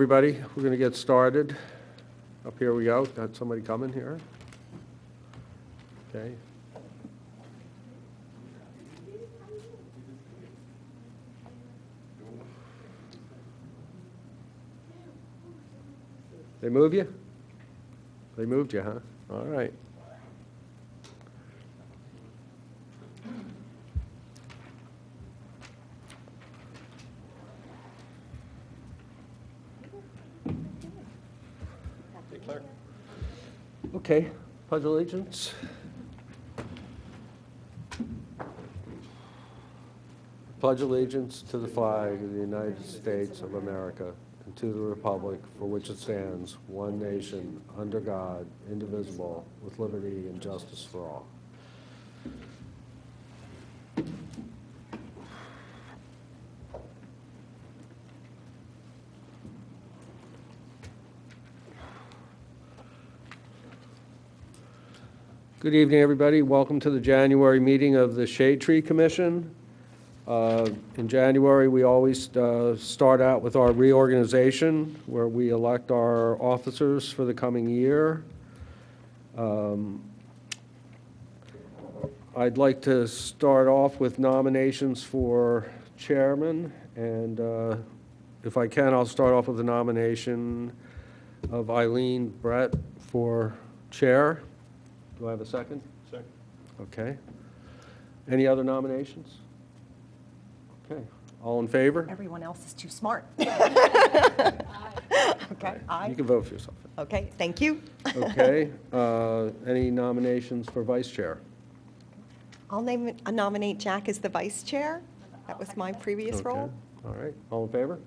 everybody. We're going to get started. Up here we go. Got somebody coming here? Okay. They move you? They moved you, huh? All right. Okay, pledge allegiance. Pledge allegiance to the flag of the United States of America and to the republic for which it stands, one nation, under God, indivisible, with liberty and justice for all. Good evening, everybody. Welcome to the January meeting of the Shade Tree Commission. In January, we always start out with our reorganization, where we elect our officers for the coming year. I'd like to start off with nominations for chairman, and if I can, I'll start off with the nomination of Eileen Brett for chair. Do I have a second? Second. Okay. Any other nominations? Okay. All in favor? Everyone else is too smart. Okay, aye. You can vote for yourself. Okay, thank you. Okay. Any nominations for vice chair? I'll nominate Jack as the vice chair. That was my previous Okay. role. All right. All in favor?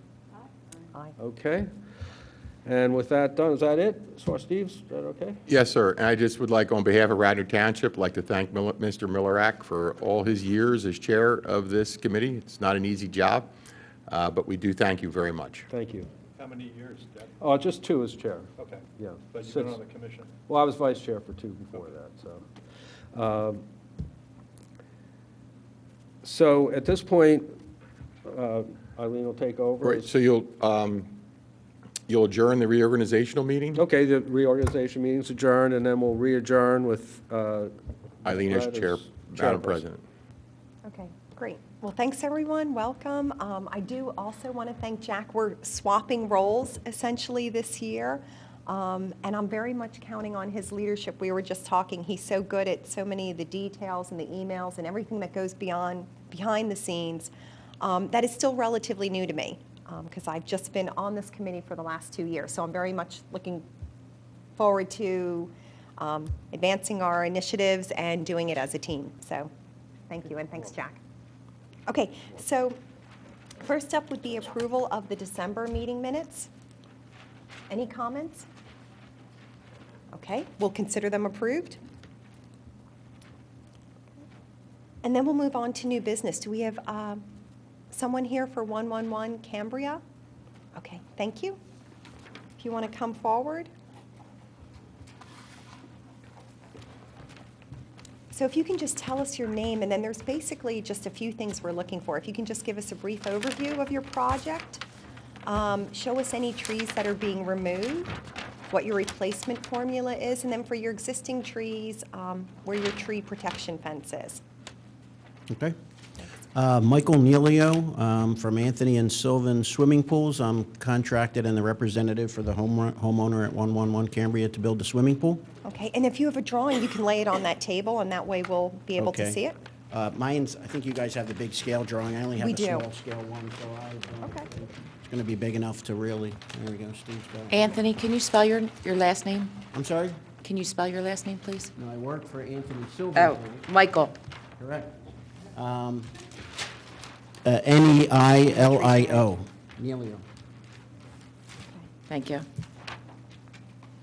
Aye. Okay. And with that done, is that it? So, Steve, is that okay? Yes, sir. And I just would like, on behalf of Radnor Township, like to thank Mr. Millerack for all his years as chair of this committee. It's not an easy job, but we do thank you very much. Thank you. How many years, Deb? Oh, just 2 as chair. Okay. Yeah. But you've been on the commission? Well, I was vice chair for 2 before that, so. So at this point, Eileen will take over. Right, so you'll adjourn the reorganizational meeting? Okay, the reorganization meeting's adjourned, and then we'll re-adjourn with Eileen as Brett Madam President. Okay, great. Well, thanks, everyone. Welcome. I do also want to thank Jack. We're swapping roles essentially this year, and I'm very much counting on his leadership. We were just talking. He's so good at so many of the details and the emails and everything that goes behind the scenes. That is still relatively new to me, because I've just been on this committee for the last 2 years. So I'm very much looking forward to advancing our initiatives and doing it as a team. So thank you, and thanks, Jack. Okay, so first up would be approval of the December meeting minutes. Any comments? Okay, we'll consider them approved. And then we'll move on to new business. Do we have someone here for 111 Cambria? Okay, thank you. If you want to come forward. So if you can just tell us your name, and then there's basically just a few things we're looking for. If you can just give us a brief overview of your project, show us any trees that are being removed, what your replacement formula is, and then for your existing trees, where your tree protection fence is. Okay. Michael Nealio from Anthony and Sylvan Swimming Pools. I'm contracted and the representative for the homeowner at 111 Cambria to build the swimming pool. Okay, and if you have a drawing, you can lay it on that table, and that way we'll be able to see it. Mine's, I think you guys have the big scale drawing. I only have We a do. small scale one, so Okay. it's going to be big enough to really, there we go, Steve's got it. Anthony, can you spell your last name? I'm sorry? Can you spell your last name, please? No, I work for Anthony Sylvan. Oh, Michael. Correct. Neilio. Nealio. Thank you.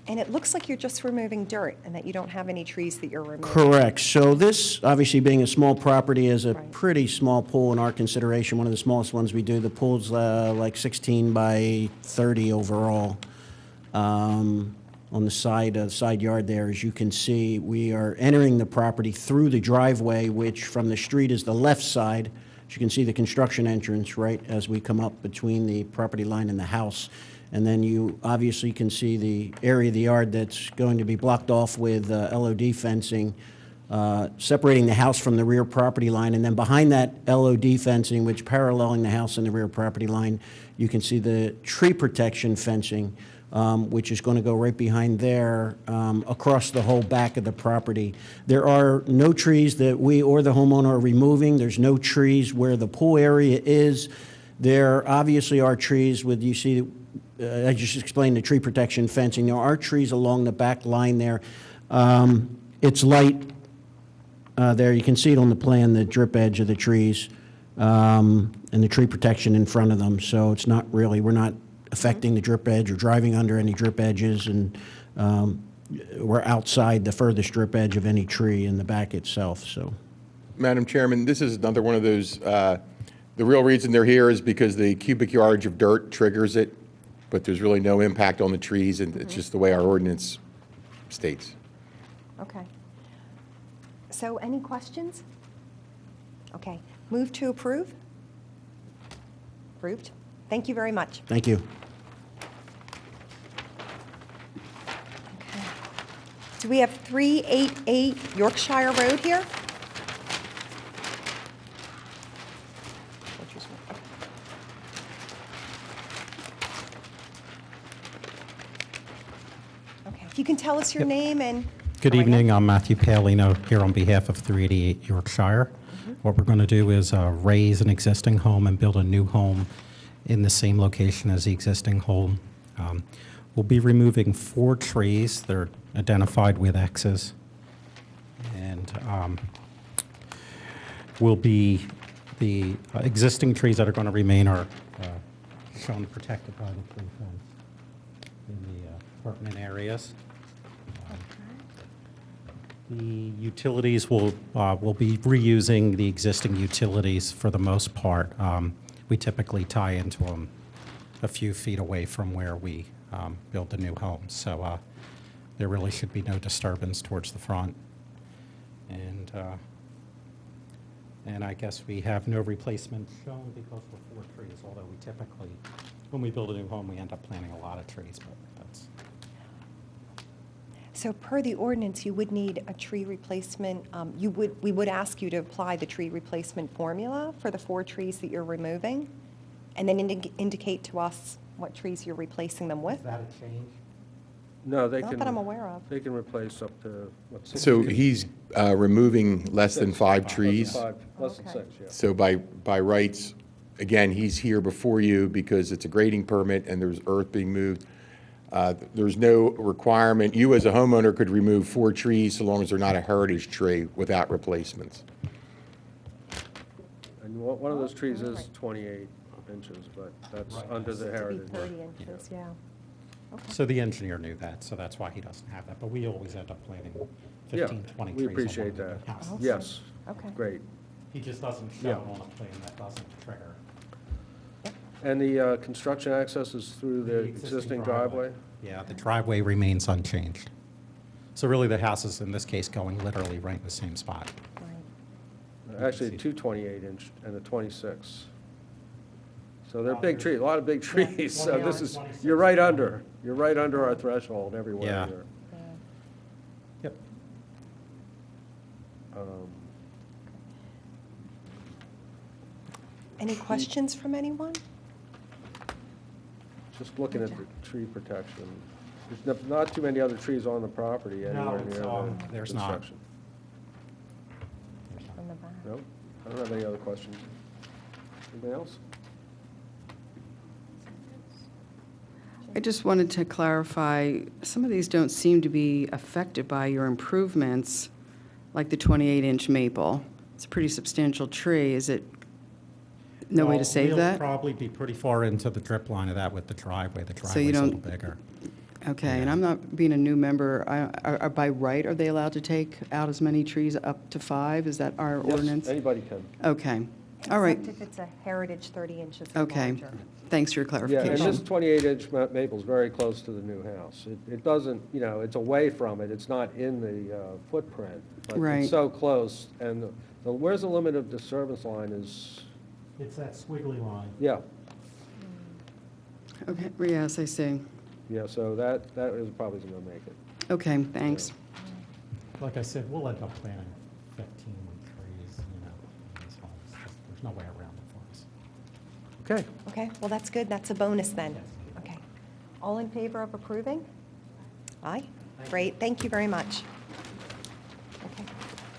And it looks like you're just removing dirt, and that you don't have any trees that you're removing. Correct. So this, obviously being a small property, is a Right. pretty small pool in our consideration, one of the smallest ones we do. The pool's like 16 by 30 overall. On the side yard there, as you can see, we are entering the property through the driveway, which from the street is the left side. As you can see, the construction entrance right as we come up between the property line and the house. And then you obviously can see the area of the yard that's going to be blocked off with LOD fencing, separating the house from the rear property line. And then behind that LOD fencing, which paralleling the house and the rear property line, you can see the tree protection fencing, which is going to go right behind there, across the whole back of the property. There are no trees that we or the homeowner are removing. There's no trees where the pool area is. There obviously are trees with, you see, I just explained the tree protection fencing. There are trees along the back line there. It's light there. You can see it on the plan, the drip edge of the trees, and the tree protection in front of them. So it's not really, we're not affecting the drip edge or driving under any drip edges, and we're outside the furthest drip edge of any tree in the back itself, so. Madam Chairman, this is another one of those, the real reason they're here is because the cubic yards of dirt triggers it, but there's really no impact on the trees, and it's just the way our ordinance states. Okay. So any questions? Okay. Move to approve? Approved. Thank you very much. Thank you. Do we have 388 Yorkshire Road here? Okay, if you can tell us your name and... Good Go right evening, ahead. I'm Matthew Palino here on behalf of 388 Yorkshire. What we're going to do is raise an existing home and build a new home in the same location as the existing home. We'll be removing 4 trees. They're identified with X's. And the existing trees that are going to remain are shown protected by the tree fence in the apartment areas. The utilities will be reusing the existing utilities for the most part. We typically tie into them a few feet away from where we build the new home. So there really should be no disturbance towards the front. And I guess we have no replacement shown because we're 4 trees, although we typically, when we build a new home, we end up planting a lot of trees, but that's... So per the ordinance, you would need a tree replacement, we would ask you to apply the tree replacement formula for the 4 trees that you're removing, and then indicate to us what trees you're replacing them with? Is that a change? No, they Not can. that I'm aware of. They can replace up to, what, 6? So he's removing less than 5 trees. Less than Okay. 6, yeah. So by rights, again, he's here before you because it's a grading permit and there's earth being moved. There's no requirement, you as a homeowner could remove 4 trees so long as they're not a heritage tree without replacements. And one of those trees is Right. 28 inches, but that's Right. under the To be heritage. 30 inches, yeah. So the engineer knew that, so that's why he doesn't have that. But we always end up planting 15, Yeah, 20 trees on we one appreciate of the that. houses. Yes, Okay. great. He just doesn't show Yeah. it on a plan that doesn't trigger. And the construction access is through the existing driveway? Yeah, the driveway remains unchanged. So really, the house is, in this case, going literally right in the same spot. Right. Actually, 2 28-inch and a 26. So they're big trees, a lot of big trees. So this is, you're right under our threshold everywhere Yeah. here. Yeah. Yep. Um, Any questions from anyone? Just looking at the tree protection, there's not too many other trees on the property anywhere it's, near the there's not. construction. From the back. No? I don't have any other questions. Anybody else? I just wanted to clarify, some of these don't seem to be affected by your improvements, like the 28-inch maple. It's a pretty substantial tree. Is it no way to save We'll that? probably be pretty far into the drip line of that with the driveway. The So you driveway's a little don't- bigger. Okay, and I'm not being a new member. By right, are they allowed to take out as many trees up to 5? Is that our Yes, ordinance? anybody can. Okay, all right, Except if it's a heritage 30 inches or okay. larger. Thanks for your Yeah, and this clarification. 28-inch maple is very close to the new house. It doesn't, it's away from it, it's not in the footprint. But Right. it's so close, and where's the limit of disturbance line is, It's that squiggly line. yeah. Okay, yes, I see. Yeah, so that is probably going to make it. Okay, thanks. Like I said, we'll end up planting 15 trees, in these homes. There's no way around it for us. Okay. Okay, well, that's good. That's a bonus then. Okay. All in favor of approving? Aye. Great, thank you very much. Okay.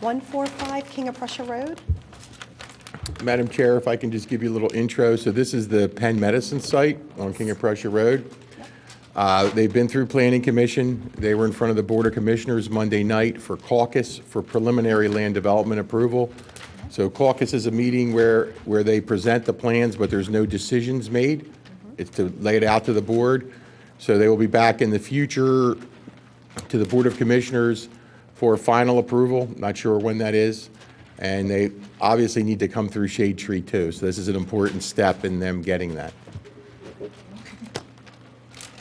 145 King of Prussia Road? Madam Chair, if I can just give you a little intro. So this is the Penn Medicine site on King of Prussia Road. They've been through Planning Commission. They were in front of the Board of Commissioners Monday night for caucus for preliminary land development approval. So caucus is a meeting where they present the plans, but there's no decisions made. It's to lay it out to the board. So they will be back in the future to the Board of Commissioners for final approval. Not sure when that is. And they obviously need to come through Shade Tree too. So this is an important step in them getting that.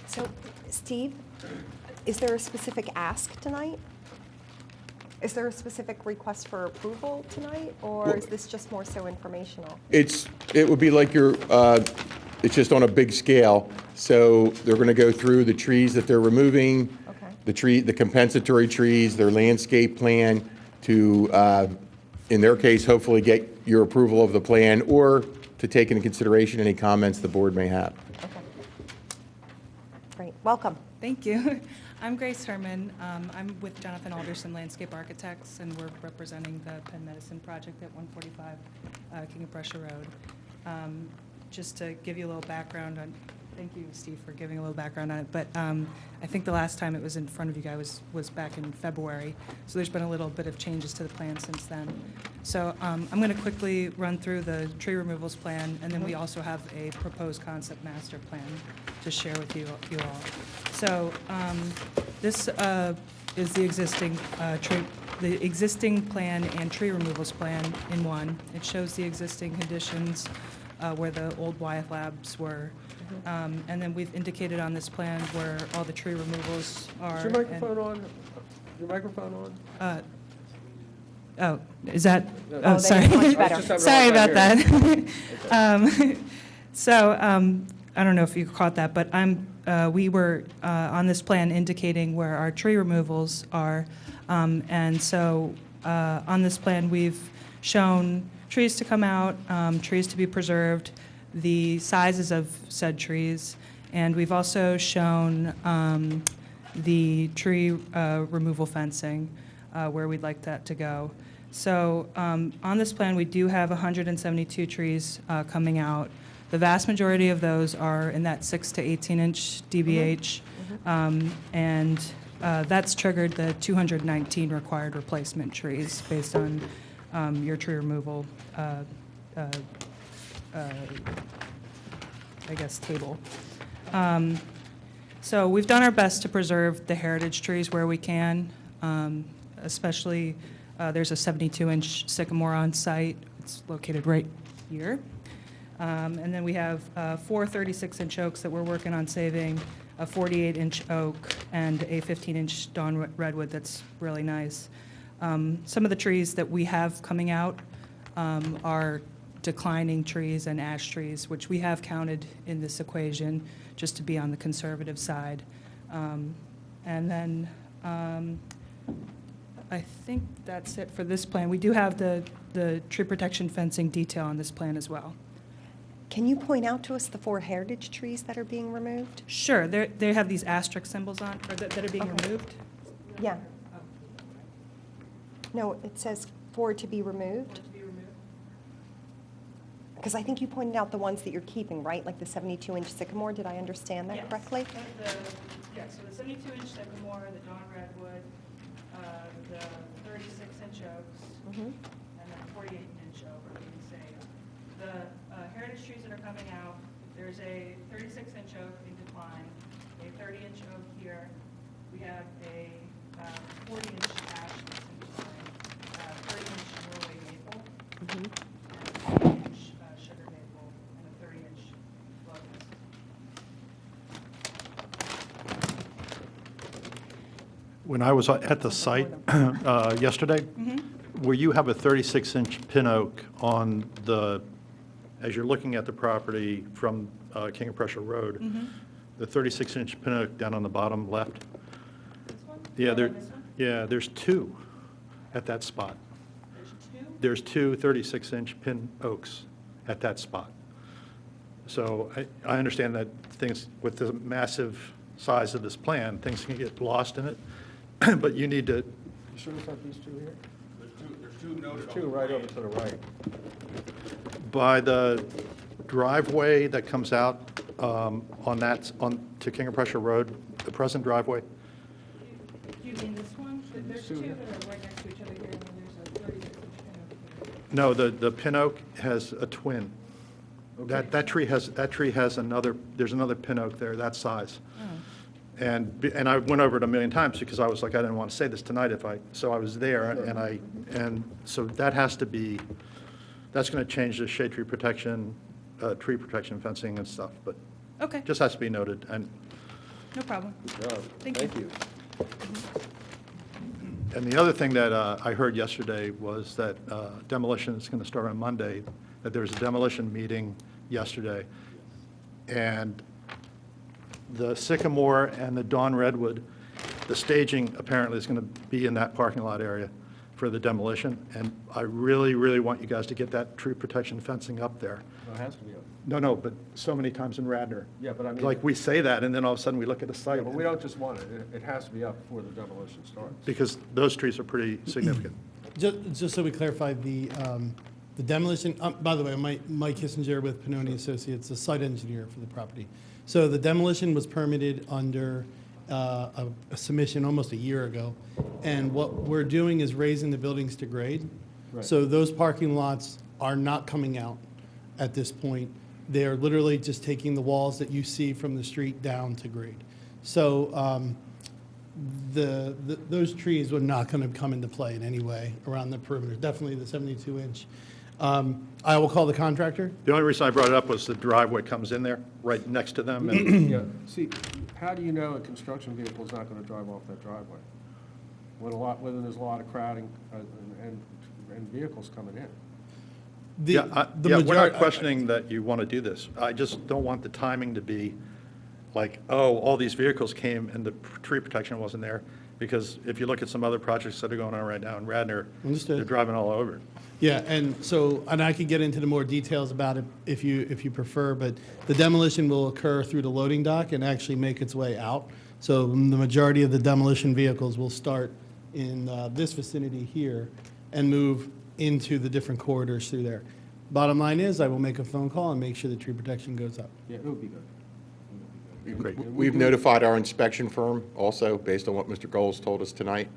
So, Steve, is there a specific ask tonight? Is there a specific request for approval tonight, or is this just more so informational? It would be like it's just on a big scale. So they're going to go through the trees that they're removing, Okay. the compensatory trees, their landscape plan to, in their case, hopefully get your approval of the plan or to take into consideration any comments the board may have. Okay. Great, welcome. Thank you. I'm Grace Herman. I'm with Jonathan Alderson Landscape Architects, and we're representing the Penn Medicine project at 145 King of Prussia Road. Just to give you a little background on, thank you, Steve, for giving a little background on it, but I think the last time it was in front of you guys was back in February, so there's been a little bit of changes to the plan since then. So I'm going to quickly run through the tree removals plan, and then we also have a proposed concept master plan to share with you all. So this is the existing plan and tree removals plan in one. It shows the existing conditions where the old Wyeth Labs were. And then we've indicated on this plan where all the tree removals are. Is your microphone on? Your microphone on? Oh, is that? No. Oh, sorry. Much better. Just having a Sorry hard about time that. So I don't know if you caught that, but we were on this plan indicating where our tree removals are. And so on this plan, we've shown trees to come out, trees to be preserved, the sizes of said trees, and we've also shown the tree removal fencing, where we'd like that to go. So on this plan, we do have 172 trees coming out. The vast majority of those are in that 6 to 18-inch DBH, and that's triggered the 219 required replacement trees based on your tree removal I guess, table. So we've done our best to preserve the heritage trees where we can, especially there's a 72-inch sycamore on site. It's located right here. And then we have 4 36-inch oaks that we're working on saving, a 48-inch oak, and a 15-inch dawn redwood that's really nice. Some of the trees that we have coming out are declining trees and ash trees, which we have counted in this equation just to be on the conservative side. And then I think that's it for this plan. We do have the tree protection fencing detail on this plan as well. Can you point out to us the 4 heritage trees that are being removed? Sure, they have these asterisk symbols on, or that are being Okay. removed. Yeah. No, it says 4 to be removed. Because I think you pointed out the ones that you're keeping, right? Like the 72-inch sycamore, did I understand that correctly? Yeah, so the 72-inch sycamore, the dawn redwood, the 36-inch oaks, and the 48-inch oak are being saved. The heritage trees that are coming out, there's a 36-inch oak in decline, a 30-inch oak here. We have a 40-inch ash that's in decline, 30-inch Norway maple, and a 40-inch sugar maple, and a 30-inch locust. When I was at the site yesterday, where you have a 36-inch pin oak on the, as you're looking at the property from King of Prussia Road, the 36-inch pin oak down on the bottom left. This one? Yeah, Oh, this one? there's two at that spot. There's two? There's two 36-inch pin oaks at that spot. So I understand that things, with the massive size of this plan, things can get lost in it, but you need to, You sure it's not these two here? There's two noted. There's two right over to the right. by the driveway that comes out to King of Prussia Road, the present driveway, Do you mean this one? There's two that are right next to each other here, and then there's a 36-inch pin over here. no, the pin oak has a twin. That tree has another, there's another pin oak there, that size. And I went over it a million times because I was like, I didn't want to say this tonight so I was there, and so that has to be, that's going to change the shade tree protection fencing and stuff, but Okay, just has to be noted. And no problem. Good job. Thank you. And the other thing that I heard yesterday was that demolition is going to start on Monday, that there was a demolition meeting yesterday, and the Sycamore and the Dawn Redwood, the staging apparently is going to be in that parking lot area for the demolition, and I really, really want you guys to get that tree protection fencing up there. Well, it has to be up. No, but so many times in Radnor. Yeah, but I mean. Like, we say that, and then all of a sudden we look at the Yeah, site. but we don't just want it. It has to be up before the demolition starts. Because those trees are pretty significant. Just so we clarify, the demolition, by the way, Mike Kissinger with Pannoni Associates, the site engineer for the property. So the demolition was permitted under a submission almost a year ago. And what we're doing is raising the buildings to grade. Right. So those parking lots are not coming out at this point. They're literally just taking the walls that you see from the street down to grade. So those trees were not going to come into play in any way around the perimeter, definitely the 72-inch. I will call the contractor. The only reason I brought it up was the driveway comes in there, right next to them, and Yeah, see, how do you know a construction vehicle is not going to drive off that driveway? When there's a lot of crowding and vehicles coming in. we're not questioning that you want to do this. I just don't want the timing to be like, oh, all these vehicles came and the tree protection wasn't there. Because if you look at some other projects that are going on right now in Radnor, Understood. they're driving all over it. Yeah, and I could get into the more details about it if you prefer, but the demolition will occur through the loading dock and actually make its way out. So the majority of the demolition vehicles will start in this vicinity here and move into the different corridors through there. Bottom line is, I will make a phone call and make sure the tree protection goes up. Yeah, it would be good. Great. We've notified our inspection firm also, based on what Mr. Goals told us tonight.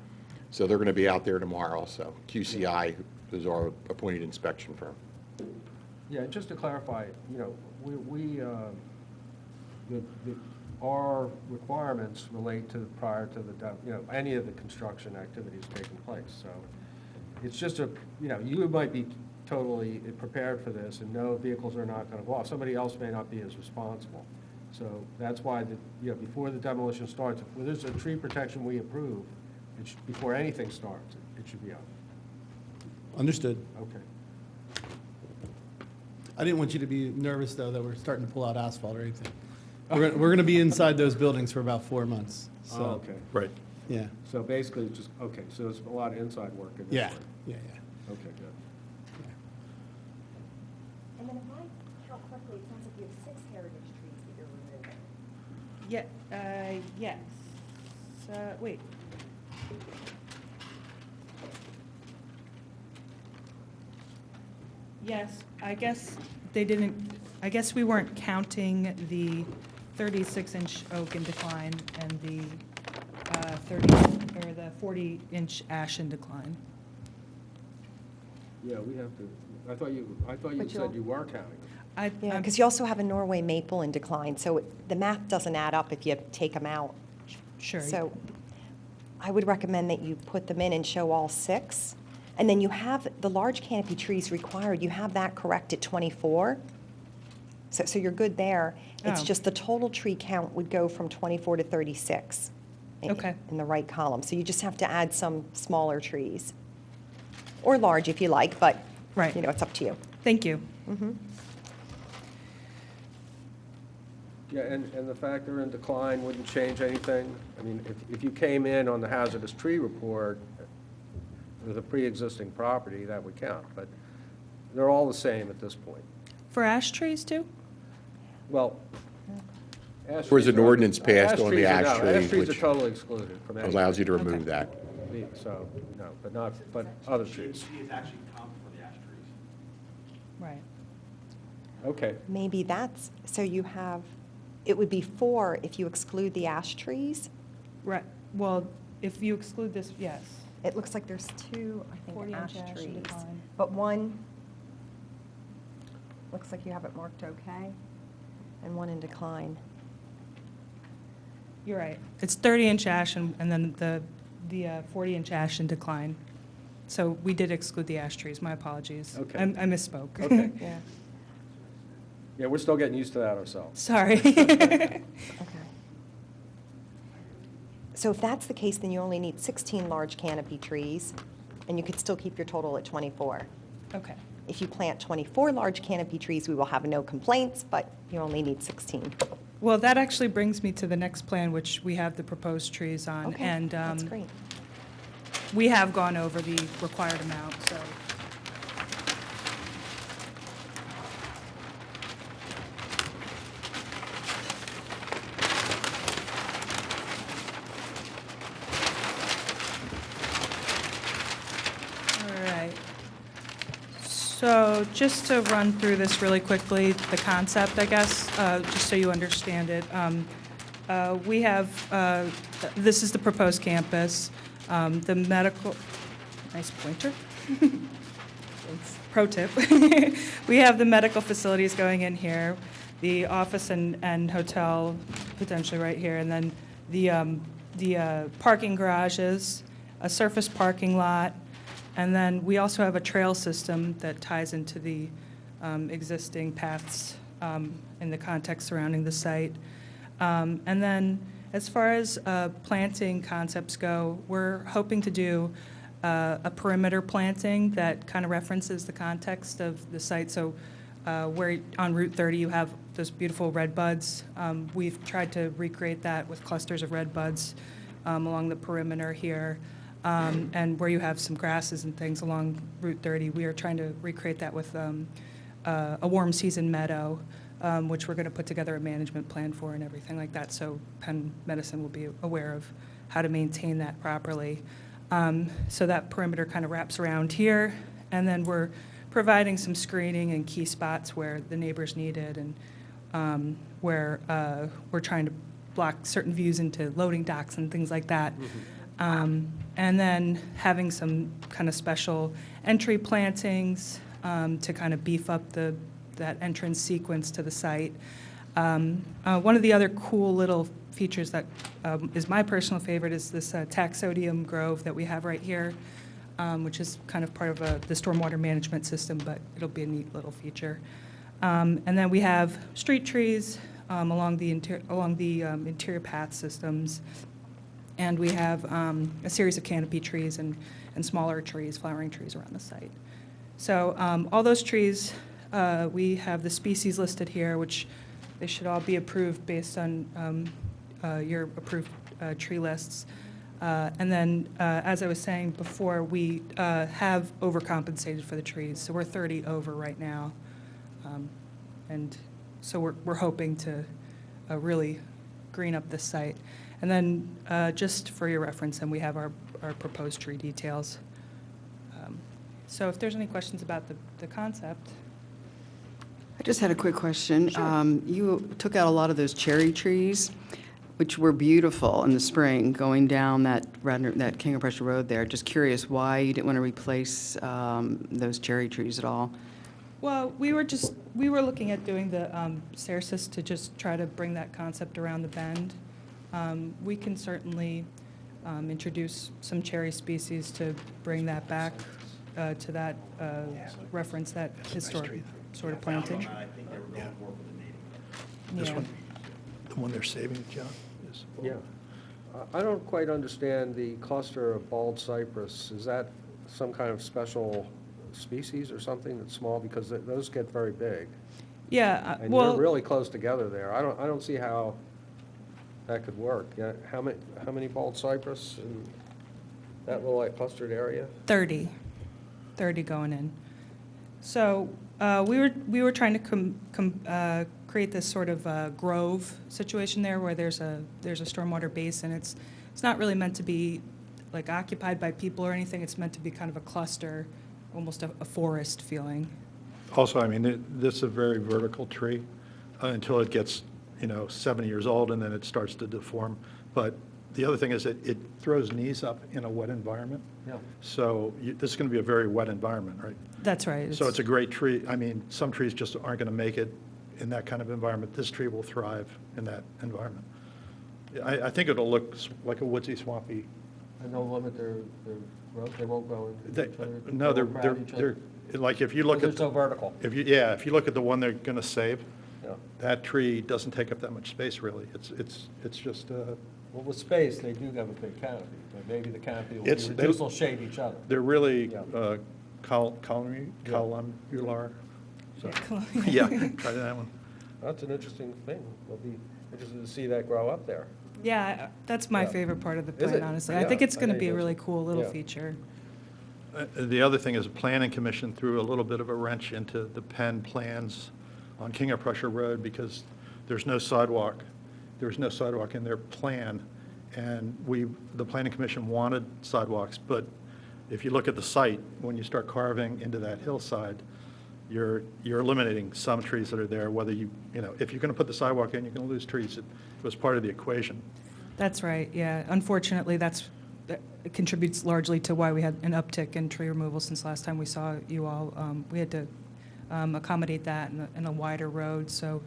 So they're going to be out there tomorrow also. QCI is our appointed inspection firm. Yeah, just to clarify, our requirements relate to prior to any of the construction activities taking place. So it's just you might be totally prepared for this and know vehicles are not going to go off. Somebody else may not be as responsible. So that's why, before the demolition starts, if there's a tree protection we approve, before anything starts, it should be up. Understood. Okay. I didn't want you to be nervous, though, that we're starting to pull out asphalt or anything. We're going to be inside those buildings for about 4 months. So, Okay. Right. yeah, So basically, it's just, okay, so there's a lot of inside work in this. yeah. Okay, good. And then if I count correctly, it sounds like you have 6 heritage trees that you're removing. Yes. Wait. Yes, I guess I guess we weren't counting the 36-inch oak in decline and the 40-inch ash in decline. Yeah, we have to, I thought you But said you were counting them. Yeah, I'm- because you also have a Norway maple in decline, so the math doesn't add up if you take them out. Sure. So I would recommend that you put them in and show all 6. And then you have the large canopy trees required, you have that correct at 24. So you're good there. It's Oh. just the total tree count would go from 24 to 36 Okay. in the right column. So you just have to add some smaller trees. Or large if you like, but, Right. it's up to you. Thank you. Yeah, and the fact they're in decline wouldn't change anything? I mean, if you came in on the hazardous tree report with a pre-existing property, that would count, but they're all the same at this point. For ash trees too? Well, ash There was trees an are- ordinance passed on the trees are- ash no, trees, Ash trees are which totally excluded from any. allows you to remove that. So, no, but other trees. Right. Okay, Maybe that's, so you have, it would be 4 if you exclude the ash trees. Right, well, if you exclude this, yes. It looks like there's 2, I 40 think, inch ash ash in trees. decline. But one, looks like you have it marked okay, and one in decline. You're right. It's 30-inch ash and then the 40-inch ash in decline. So we did exclude the ash trees, my apologies. Okay. I misspoke. Okay. Yeah, yeah, we're still getting used to that ourselves. sorry. Okay. So if that's the case, then you only need 16 large canopy trees, and you could still keep your total at 24. Okay, If you plant 24 large canopy trees, we will have no complaints, but you only need 16. well, that actually brings me to the next plan, which we have the proposed trees on. Okay, And that's great. we have gone over the required amount, so. All right. So just to run through this really quickly, the concept, I guess, just so you understand it. We have, this is the proposed campus. The medical, nice pointer. Thanks. Pro tip. We have the medical facilities going in here, the office and hotel potentially right here, and then the parking garages, a surface parking lot, and then we also have a trail system that ties into the existing paths in the context surrounding the site. And then as far as planting concepts go, we're hoping to do a perimeter planting that kind of references the context of the site. So where on Route 30 you have those beautiful red buds, we've tried to recreate that with clusters of red buds along the perimeter here. And where you have some grasses and things along Route 30, we are trying to recreate that with a warm season meadow, which we're going to put together a management plan for and everything like that, so Penn Medicine will be aware of how to maintain that properly. So that perimeter kind of wraps around here, and then we're providing some screening in key spots where the neighbors need it, and where we're trying to block certain views into loading docks and things like that. And then having some kind of special entry plantings to kind of beef up that entrance sequence to the site. One of the other cool little features that is my personal favorite is this taxodium grove that we have right here, which is kind of part of the stormwater management system, but it'll be a neat little feature. And then we have street trees along the interior path systems. And we have a series of canopy trees and smaller trees, flowering trees around the site. So all those trees, we have the species listed here, which they should all be approved based on your approved tree lists. And then, as I was saying before, we have overcompensated for the trees. So we're 30 over right now. And so we're hoping to really green up this site. And then, just for your reference, and we have our proposed tree details. So if there's any questions about the concept. I just had a quick question. You took out a lot of those cherry trees, which were beautiful in the spring, going down that Radnor, that King of Prussia Road there. Just curious why you didn't want to replace those cherry trees at all. Well, we were looking at doing the Cercis to just try to bring that concept around the bend. We can certainly introduce some cherry species to bring that back to that reference, that historic sort of planting. This Yeah. one, the one they're saving, John, is. Yeah. I don't quite understand the cluster of bald cypress. Is that some kind of special species or something that's small? Because those get very big. Yeah, And you're well, really close together there. I don't see how that could work. Yeah, how many bald cypress in that little like clustered area? 30 going in. So we were trying to create this sort of grove situation there where there's a stormwater basin. It's not really meant to be like occupied by people or anything. It's meant to be kind of a cluster, almost a forest feeling. Also, I mean, this is a very vertical tree until it gets, 70 years old, and then it starts to deform. But the other thing is that it throws knees up in a wet environment. Yeah. So this is going to be a very wet environment, right? That's right. So it's a great tree. I mean, some trees just aren't going to make it in that kind of environment. This tree will thrive in that environment. I think it'll look like a woodsy, swampy. And they'll limit their growth, they won't go into They- each other? No, they won't crowd each other? like if you look They're at, so vertical. if you look at the one they're going to save, Yeah. that tree doesn't take up that much space, really. It's just, Well, with space, they do have a big canopy, but maybe the canopy will be It's- reduced, will shade each other. they're really Yeah. columnar. So, yeah, try that one. That's an interesting thing. We'll be interested to see that grow up there. Yeah, that's my Yeah. favorite part of the Is plan, it? honestly. I Yeah, think it's going to think be a it is. really cool little Yeah. feature. The other thing is the Planning Commission threw a little bit of a wrench into the Penn plans on King of Prussia Road because there's no sidewalk. There's no sidewalk in their plan. And the Planning Commission wanted sidewalks, but if you look at the site, when you start carving into that hillside, you're eliminating some trees that are there, whether if you're going to put the sidewalk in, you're going to lose trees. It was part of the equation. That's right, yeah. Unfortunately, that contributes largely to why we had an uptick in tree removal since last time we saw you all. We had to accommodate that in a wider road, so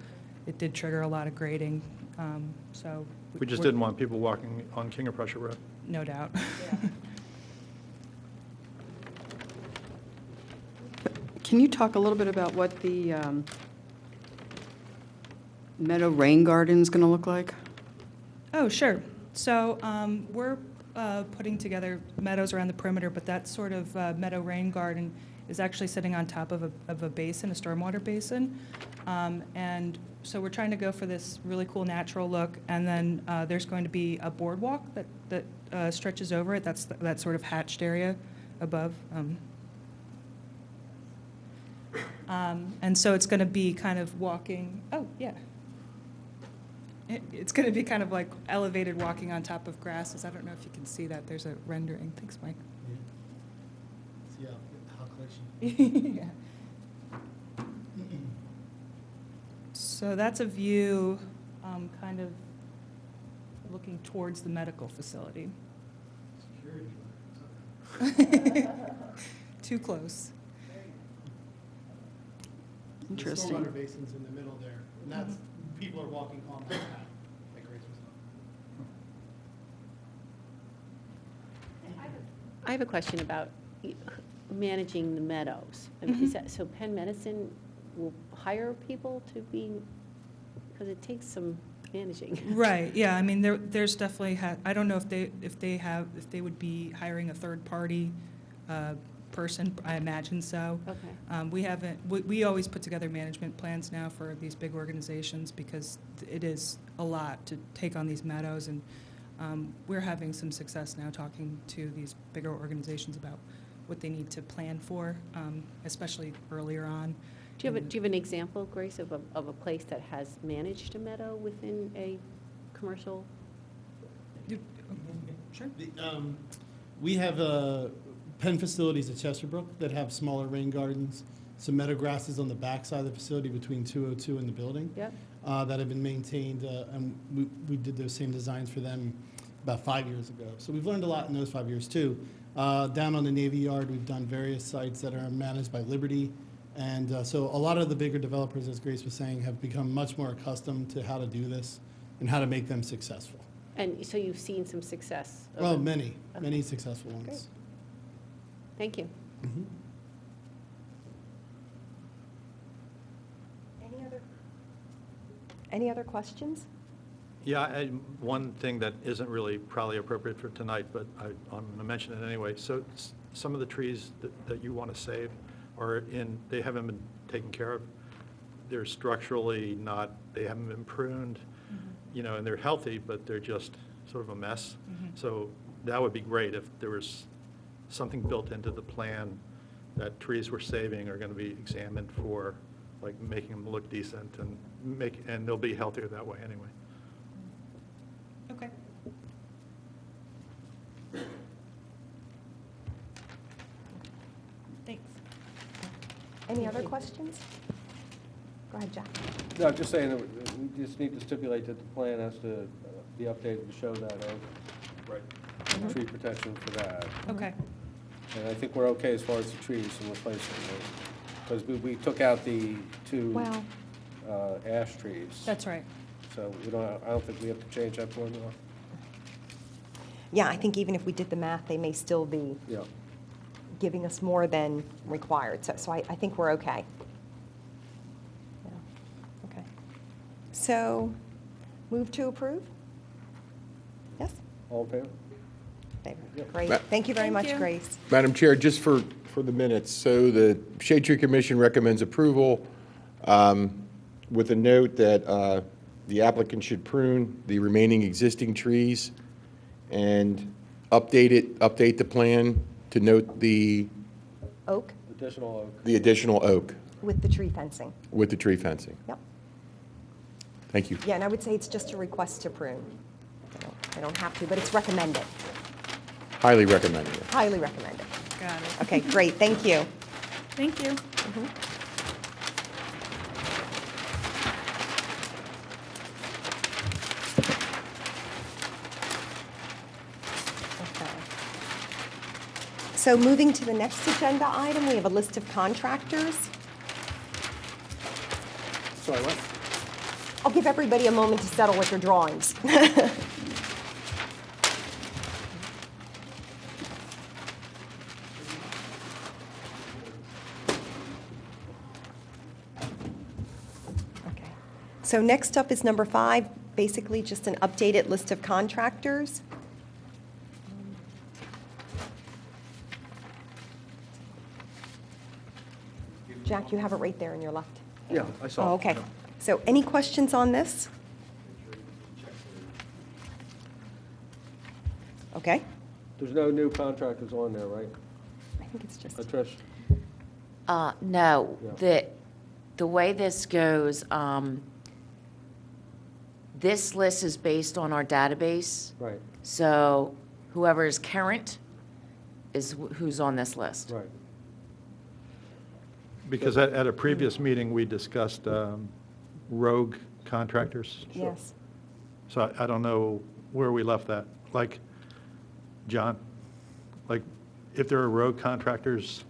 it did trigger a lot of grading. So We just we're- didn't want people walking on King of Prussia Road. No doubt. Can you talk a little bit about what the Meadow Rain Garden's going to look like? Oh, sure. So we're putting together meadows around the perimeter, but that sort of meadow rain garden is actually sitting on top of a basin, a stormwater basin. And so we're trying to go for this really cool natural look. And then there's going to be a boardwalk that stretches over it. That's that sort of hatched area above. And so it's going to be kind of walking, oh, yeah. It's going to be kind of like elevated walking on top of grasses. I don't know if you can see that. There's a rendering. Thanks, Mike. See how close you. Yeah. So that's a view kind of looking towards the medical facility. Too close. Interesting. The stormwater basin's in the middle there, and that's, people are walking on that path, like Grace was saying. I have a question about managing the meadows. I mean, is that, so Penn Medicine will hire people to be, because it takes some managing. Right, yeah, I mean, there's definitely, I don't know if they would be hiring a third-party person, I imagine so. Okay. We always put together management plans now for these big organizations because it is a lot to take on these meadows, and we're having some success now talking to these bigger organizations about what they need to plan for, especially earlier on. Do you have an example, Grace, of a place that has managed a meadow within a commercial? Sure. We have Penn facilities at Chesterbrook that have smaller rain gardens, some meadow grasses on the backside of the facility between 202 and the building. Yep. That have been maintained, and we did those same designs for them about 5 years ago. So we've learned a lot in those 5 years, too. Down on the Navy Yard, we've done various sites that are managed by Liberty, and so a lot of the bigger developers, as Grace was saying, have become much more accustomed to how to do this and how to make them successful. And so you've seen some success? Well, over- many Okay. successful ones. Great. Thank you. Mhm. Any other questions? Yeah, one thing that isn't really probably appropriate for tonight, but I'm going to mention it anyway. So some of the trees that you want to save they haven't been taken care of. they're structurally not, they haven't been pruned, and they're healthy, but they're just sort of a mess. So that would be great if there was something built into the plan that trees we're saving are going to be examined for, like, making them look decent and they'll be healthier that way anyway. Okay. Thanks. Any other questions? Go ahead, Jack. No, I'm just saying that we just need to stipulate that the plan has to be updated to show that oak. Right. Tree protection for that. Okay. And I think we're okay as far as the trees and replacing them. Because we took out the two Well, ash trees. That's right. So I don't think we have to change that formula. yeah, I think even if we did the math, they may still be Yeah. giving us more than required. So I think we're okay. Yeah. Okay. So, move to approve? Yes? All in favor? David? Great. Ma- Thank you very Thank much, you. Grace. Madam Chair, just for the minutes, so the Shade Tree Commission recommends approval with a note that the applicant should prune the remaining existing trees and update the plan to note the Oak Additional oak. additional oak with the tree fencing. with the tree fencing. Yep. Thank you. Yeah, and I would say it's just a request to prune. They don't have to, but it's recommended, Highly recommended. highly recommended. Got it. Okay, great, thank you. Thank you. Okay. So moving to the next agenda item, we have a list of contractors. Sorry, what? I'll give everybody a moment to settle with their drawings. Okay. So next up is number 5, basically just an updated list of contractors. Jack, you have it right there in your left. Yeah, I saw. Oh, okay. So any questions on this? Okay. There's no new contractors on there, right? I think it's just, Trish? No, Yeah. the way this goes, this list is based on our database. Right, So whoever is current is who's on this list. right. Because at a previous meeting, we discussed rogue contractors. yes. So I don't know where we left that. Like, John, like, if there are rogue contractors,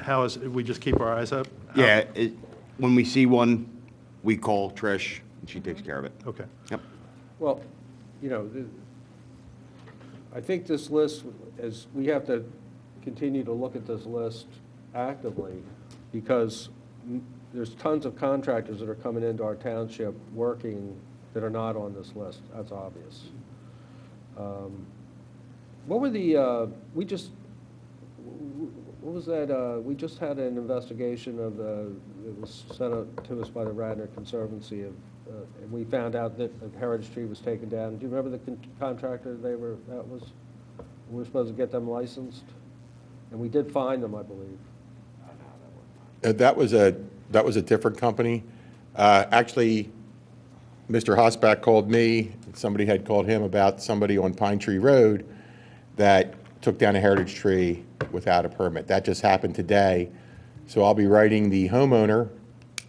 how is, we just keep our eyes up? How- Yeah, when we see one, we call Trish, and she takes care of it. Okay. Yep. Well, I think this list we have to continue to look at this list actively because there's tons of contractors that are coming into our township working that are not on this list. That's obvious. What were what was that, we just had an investigation of it was sent out to us by the Radnor Conservancy and we found out that a heritage tree was taken down. Do you remember the contractor we were supposed to get them licensed? And we did find them, I believe. That was a different company. Actually, Mr. Hosback called me, somebody had called him about somebody on Pine Tree Road that took down a heritage tree without a permit. That just happened today. So I'll be writing the homeowner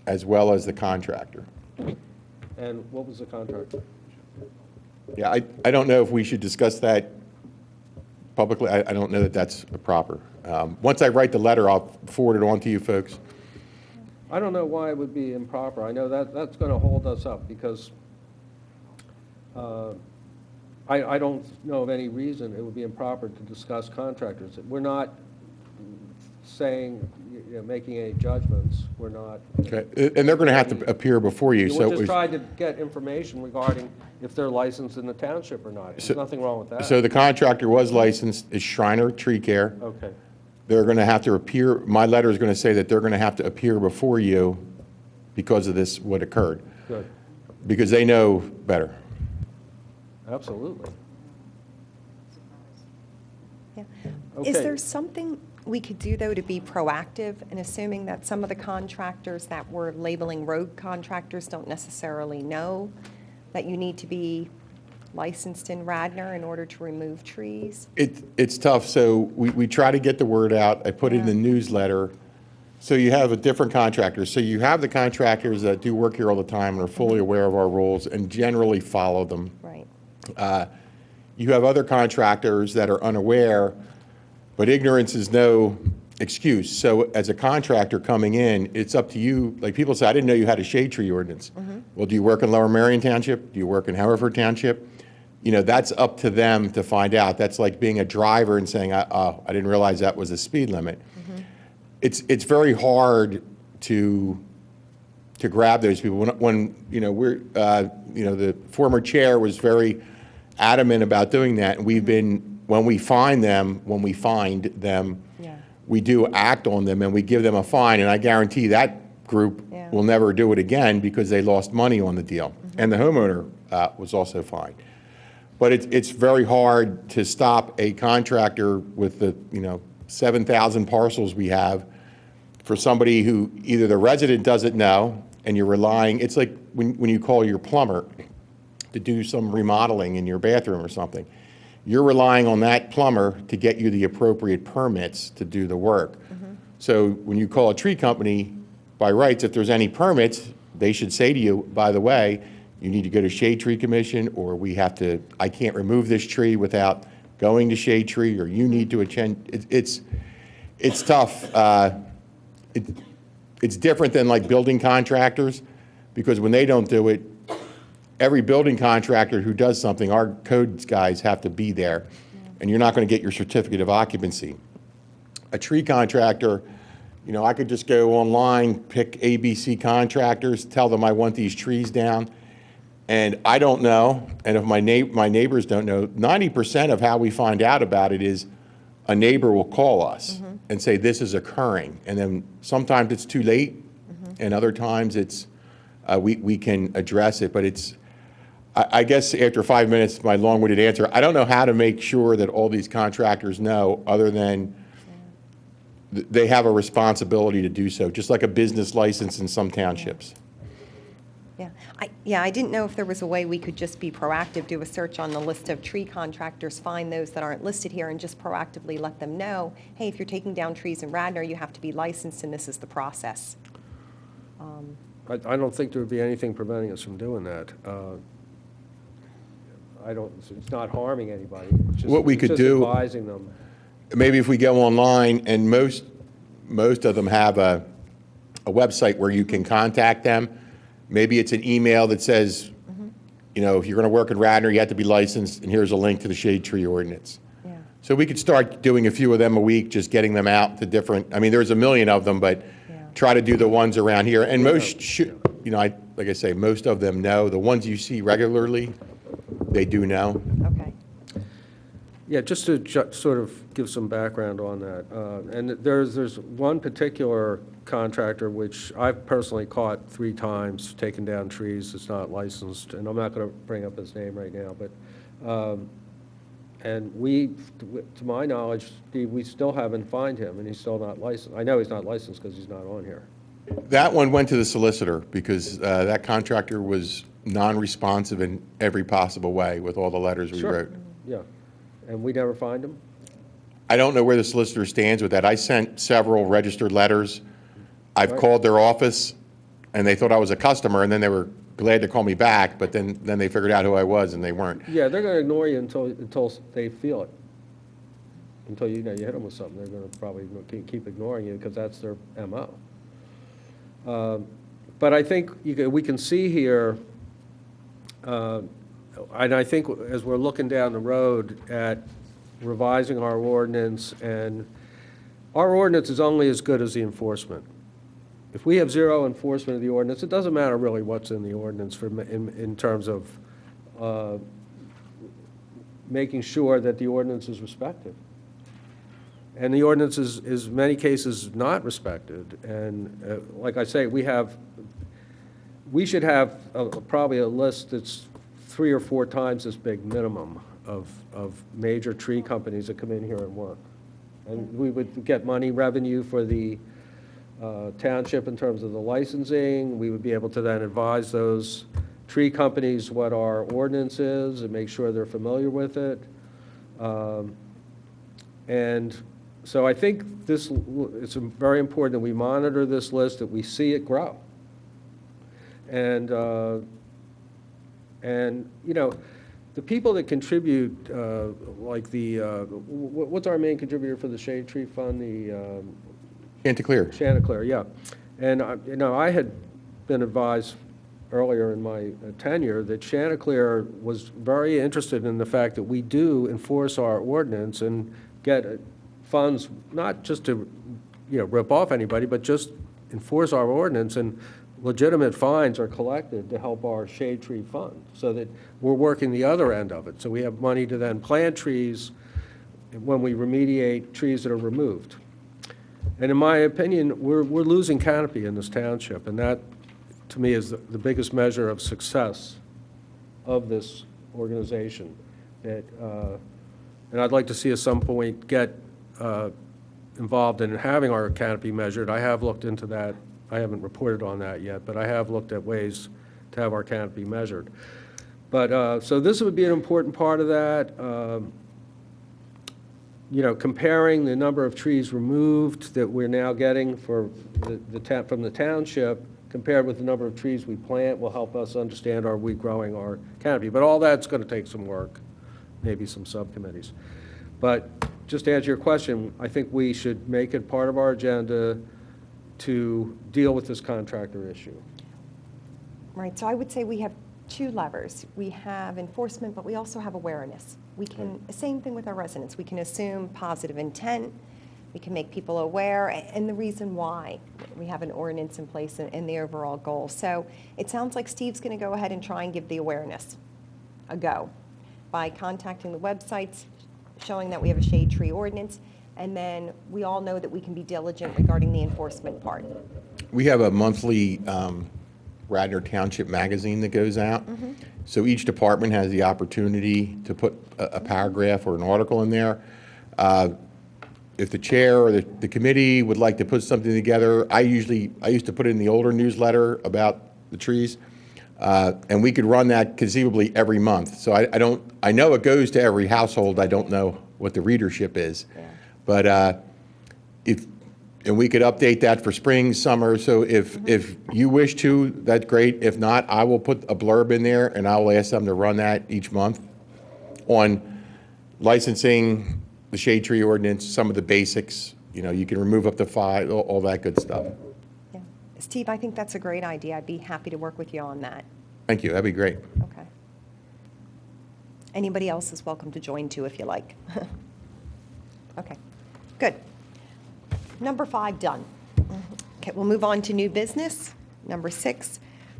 as well as the contractor. And what was the contractor? Yeah, I don't know if we should discuss that publicly. I don't know that that's proper. Once I write the letter, I'll forward it on to you folks. I don't know why it would be improper. I know that's going to hold us up because I don't know of any reason it would be improper to discuss contractors. We're not saying, making any judgments. We're not. Okay, and they're going to have to appear before you, so We're it just was- trying to get information regarding if they're licensed in the township or not. There's nothing wrong with that. So the contractor was licensed, is Shriner Tree Care. Okay, They're going to have to appear, my letter is going to say that they're going to have to appear before you because of this, what occurred, Good, because they know better. absolutely. Yeah. Okay. Is there something we could do, though, to be proactive, and assuming that some of the contractors that we're labeling rogue contractors don't necessarily know that you need to be licensed in Radnor in order to remove trees? It's tough, so we try to get the word out. I put it in the newsletter. So you have a different contractors. So you have the contractors that do work here all the time and are fully aware of our rules and generally follow them. Right. You have other contractors that are unaware, but ignorance is no excuse. So as a contractor coming in, it's up to you. Like people say, I didn't know you had a shade tree ordinance. Well, do you work in Lower Merion Township? Do you work in Hereford Township? You know, that's up to them to find out. That's like being a driver and saying, oh, I didn't realize that was a speed limit. It's very hard to grab those people. When you know, the former chair was very adamant about doing that, and we've been, when we find them, Yeah. we do act on them and we give them a fine, and I guarantee that group will never do it again because they lost money on the deal. And the homeowner was also fined. But it's very hard to stop a contractor with the 7,000 parcels we have for somebody who either the resident doesn't know and you're relying. It's like when you call your plumber to do some remodeling in your bathroom or something. You're relying on that plumber to get you the appropriate permits to do the work. So when you call a tree company, by rights, if there's any permits, they should say to you, by the way, you need to go to Shade Tree Commission, or I can't remove this tree without going to Shade Tree, or you need to attend. It's tough. It's different than like building contractors, because when they don't do it, every building contractor who does something, our codes guys have to be there, and you're not going to get your certificate of occupancy. A tree contractor, I could just go online, pick ABC contractors, tell them I want these trees down, and I don't know, and if my neighbors don't know, 90% of how we find out about it is a neighbor will call us and say this is occurring, and then sometimes it's too late, and other times it's we can address it, but I guess after 5 minutes, my long-winded answer, I don't know how to make sure that all these contractors know, other than they have a responsibility to do so, just like a business license in some townships. I didn't know if there was a way we could just be proactive, do a search on the list of tree contractors, find those that aren't listed here, and just proactively let them know, hey, if you're taking down trees in Radnor, you have to be licensed, and this is the process. I don't think there would be anything preventing us from doing that. It's not harming anybody. It's just, What we could do, advising them. maybe if we go online, and most of them have a website where you can contact them. Maybe it's an email that says, if you're going to work in Radnor, you have to be licensed, and here's a link to the shade tree ordinance. Yeah. So we could start doing a few of them a week, just getting them out to different, there's a million of them, but try to do the ones around here. And most should, like I say, most of them know. The ones you see regularly, they do know. Okay. Yeah, just to sort of give some background on that. And there's one particular contractor which I've personally caught 3 times taking down trees. It's not licensed, and I'm not going to bring up his name right now, but and to my knowledge, Steve, we still haven't fined him, and he's still not licensed. I know he's not licensed because he's not on here. That one went to the solicitor because that contractor was non-responsive in every possible way with all the letters we wrote. Yeah, and we never fined him? I don't know where the solicitor stands with that. I sent several registered letters. I've called their office, and they thought I was a customer, and then they were glad to call me back, but then they figured out who I was, and they weren't. Yeah, they're going to ignore you until they feel it. Until you hit them with something, they're going to probably keep ignoring you because that's their MO. But I think we can see here, and I think as we're looking down the road at revising our ordinance, and our ordinance is only as good as the enforcement. If we have zero enforcement of the ordinance, it doesn't matter really what's in the ordinance in terms of making sure that the ordinance is respected. And the ordinance is in many cases not respected. And like I say, we have we should have probably a list that's 3 or 4 times this big minimum of major tree companies that come in here and work. And we would get money revenue for the township in terms of the licensing. We would be able to then advise those tree companies what our ordinance is and make sure they're familiar with it. And so I think it's very important that we monitor this list, that we see it grow. And you know, the people that contribute, like what's our main contributor for the Shade Tree Fund? The Chanticleer. Chanticleer, yeah. And you know, I had been advised earlier in my tenure that Chanticleer was very interested in the fact that we do enforce our ordinance and get funds, not just to, you know, rip off anybody, but just enforce our ordinance, and legitimate fines are collected to help our shade tree fund, so that we're working the other end of it. So we have money to then plant trees when we remediate trees that are removed. And in my opinion, we're losing canopy in this township, and that, to me, is the biggest measure of success of this organization. That, and I'd like to see at some point get involved in having our canopy measured. I have looked into that. I haven't reported on that yet, but I have looked at ways to have our canopy measured. But so this would be an important part of that. You know, comparing the number of trees removed that we're now getting for from the township compared with the number of trees we plant will help us understand, are we growing our canopy? But all that's going to take some work, maybe some subcommittees. But just to answer your question, I think we should make it part of our agenda to deal with this contractor issue. Right, so I would say we have 2 levers. We have enforcement, but we also have awareness. We can, same thing with our residents, we can assume positive intent, we can make people aware, and the reason why we have an ordinance in place and the overall goal. So it sounds like Steve's going to go ahead and try and give the awareness a go by contacting the websites, showing that we have a shade tree ordinance, and then we all know that we can be diligent regarding the enforcement part. We have a monthly Radnor Township magazine that goes out. Mm-hmm. So each department has the opportunity to put a paragraph or an article in there. If the chair or the committee would like to put something together, I used to put it in the older newsletter about the trees, and we could run that conceivably every month. So I know it goes to every household. I don't know what the readership is, Yeah. but and we could update that for spring, summer. So if you wish to, that's great. If not, I will put a blurb in there, and I will ask them to run that each month on licensing, the shade tree ordinance, some of the basics. You know, you can remove up to 5, all that good stuff. Yeah. Steve, I think that's a great idea. I'd be happy to work with you on that. Thank you. That'd be great. Okay. Anybody else is welcome to join too if you like. Okay, good. Number 5 done. Okay, we'll move on to new business. Number 6,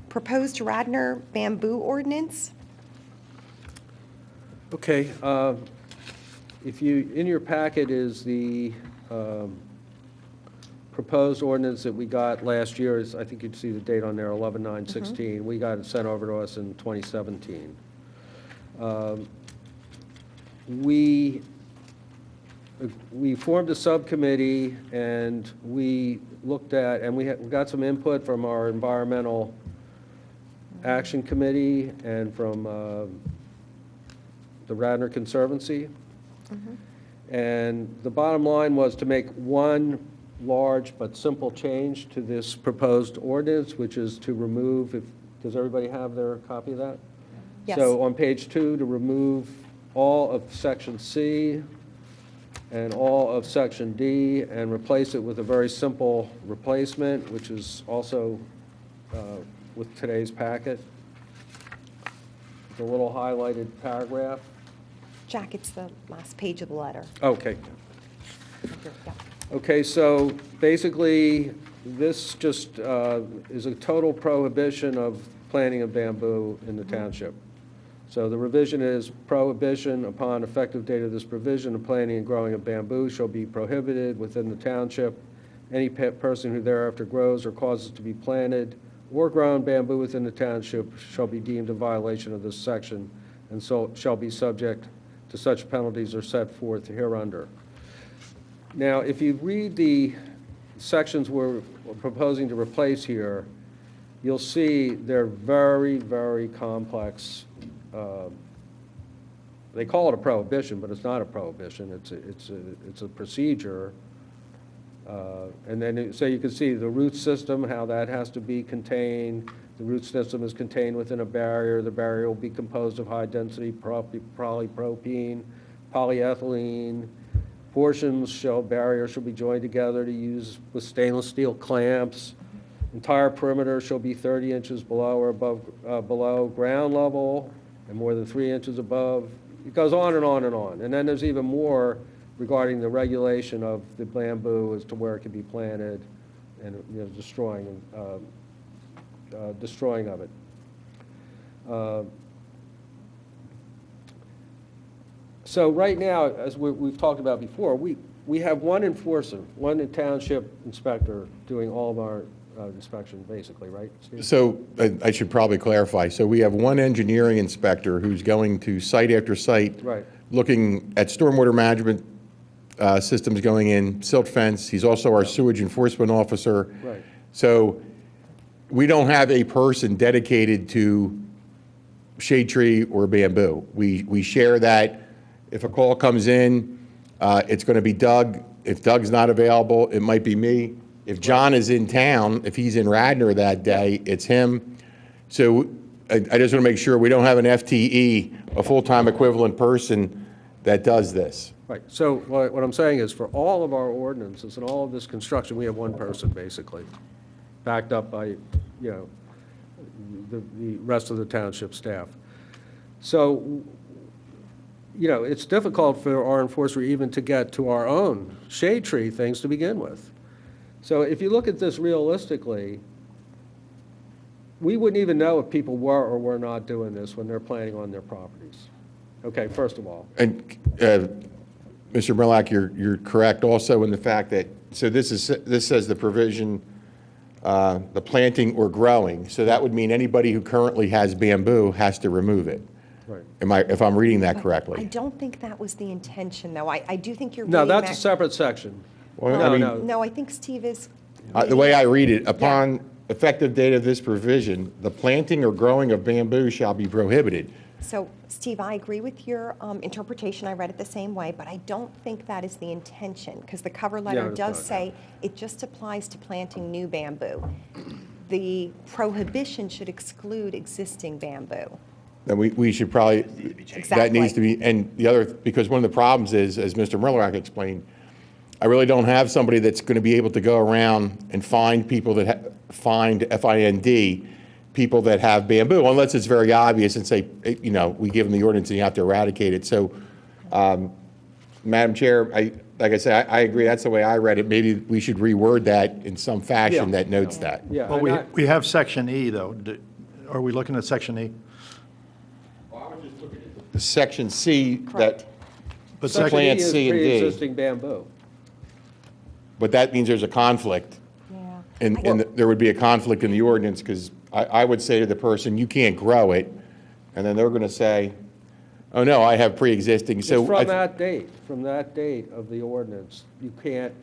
proposed Radnor bamboo ordinance. Okay, if you, in your packet is the proposed ordinance that we got last year. I think you'd see the date on there, 11/9/16. We got it sent over to us in 2017. We formed a subcommittee, and we looked at, and we got some input from our Environmental Action Committee and from the Radnor Conservancy. And the bottom line was to make one large but simple change to this proposed ordinance, which is to remove, does everybody have their copy of that? Yes. So on page 2, to remove all of section C and all of section D and replace it with a very simple replacement, which is also with today's packet. The little highlighted paragraph. Jack, it's the last page of the letter. Okay. Yeah. Okay, so basically, this just is a total prohibition of planting of bamboo in the township. So the revision is prohibition upon effective date of this provision of planting and growing of bamboo shall be prohibited within the township. Any person who thereafter grows or causes to be planted or grown bamboo within the township shall be deemed a violation of this section, and so shall be subject to such penalties are set forth hereunder. Now, if you read the sections we're proposing to replace here, you'll see they're very, very complex. They call it a prohibition, but it's not a prohibition. It's a procedure. And then, so you can see the root system, how that has to be contained. The root system is contained within a barrier. The barrier will be composed of high-density polypropylene, polyethylene. Barrier shall be joined together to use with stainless steel clamps. Entire perimeter shall be 30 inches below or above, below ground level and more than 3 inches above. It goes on and on and on. And then there's even more regarding the regulation of the bamboo as to where it can be planted and, you know, destroying of it. So right now, as we've talked about before, we have one enforcer, one township inspector doing all of our inspection, basically, right, Steve? So I should probably clarify. So we have one engineering inspector who's going to site after site, Right. looking at stormwater management systems going in, silt fence. He's also our sewage enforcement officer. Right. So we don't have a person dedicated to shade tree or bamboo. We share that. If a call comes in, it's going to be Doug. If Doug's not available, it might be me. If John is in town, if he's in Radnor that day, it's him. So I just want to make sure we don't have an FTE, a full-time equivalent person that does this. Right. So what I'm saying is for all of our ordinances and all of this construction, we have one person, basically, backed up by, you know, the rest of the township staff. So, you know, it's difficult for our enforcer even to get to our own shade tree things to begin with. So if you look at this realistically, we wouldn't even know if people were or were not doing this when they're planting on their properties. Okay, first of all. And Mr. Murlock, you're correct also in the fact that, so this says the provision, the planting or growing. So that would mean anybody who currently has bamboo has to remove it. Right. If I'm reading that I correctly? don't think that was the intention, though. I do think you're No, reading that's a that- separate section. Well, No, I mean, no. No, I think Steve is. The way I read it, upon effective date of this provision, the planting or growing of bamboo shall be prohibited. So, Steve, I agree with your interpretation. I read it the same way, but I don't think that is the intention, because the cover letter it's does not, say it just applies to planting new bamboo. The prohibition should exclude existing bamboo. Then we should probably, that Exactly. needs to be, and the other, because one of the problems is, as Mr. Murlock explained, I really don't have somebody that's going to be able to go around and find people that find, F-I-N-D, people that have bamboo, unless it's very obvious and say, you know, we give them the ordinance and you have to eradicate it. So, Madam Chair, like I said, I agree, that's the way I read it. Maybe we should reword that in some fashion Yeah. that notes that. Yeah. Well, and we have Section E, though. Are we looking at Section E? The Section C that, Correct. But Section E plant is C and D. pre-existing bamboo. but that means there's a conflict. Yeah. And there would be a conflict in the ordinance, because I would say to the person, you can't grow it, and then they're going to say, oh, no, I have pre-existing. It's So from that date of the ordinance. You can't,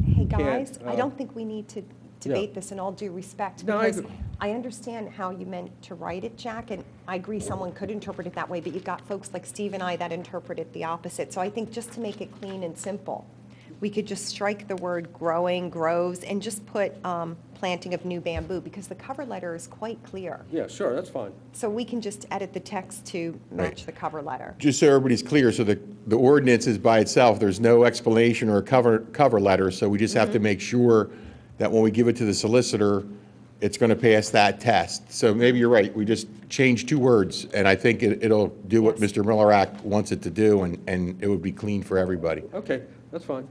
Hey, can't, guys, I don't think we need to debate this in all due respect, No, I because agree. I understand how you meant to write it, Jack, and I agree someone could interpret it that way, but you've got folks like Steve and I that interpret it the opposite. So I think just to make it clean and simple, we could just strike the word growing, grows, and just put planting of new bamboo, because the cover letter is quite clear. yeah, sure, that's fine. So we can just edit the text to match Right. the cover letter. just so everybody's clear, so the ordinance is by itself, there's no explanation or a cover letter, so we just have to make sure that when we give it to the solicitor, it's going to pass that test. So maybe you're right, we just change two words, and I think it'll do what Yes. Mr. Miller wants it to do, and it would be clean for everybody. Okay, that's fine.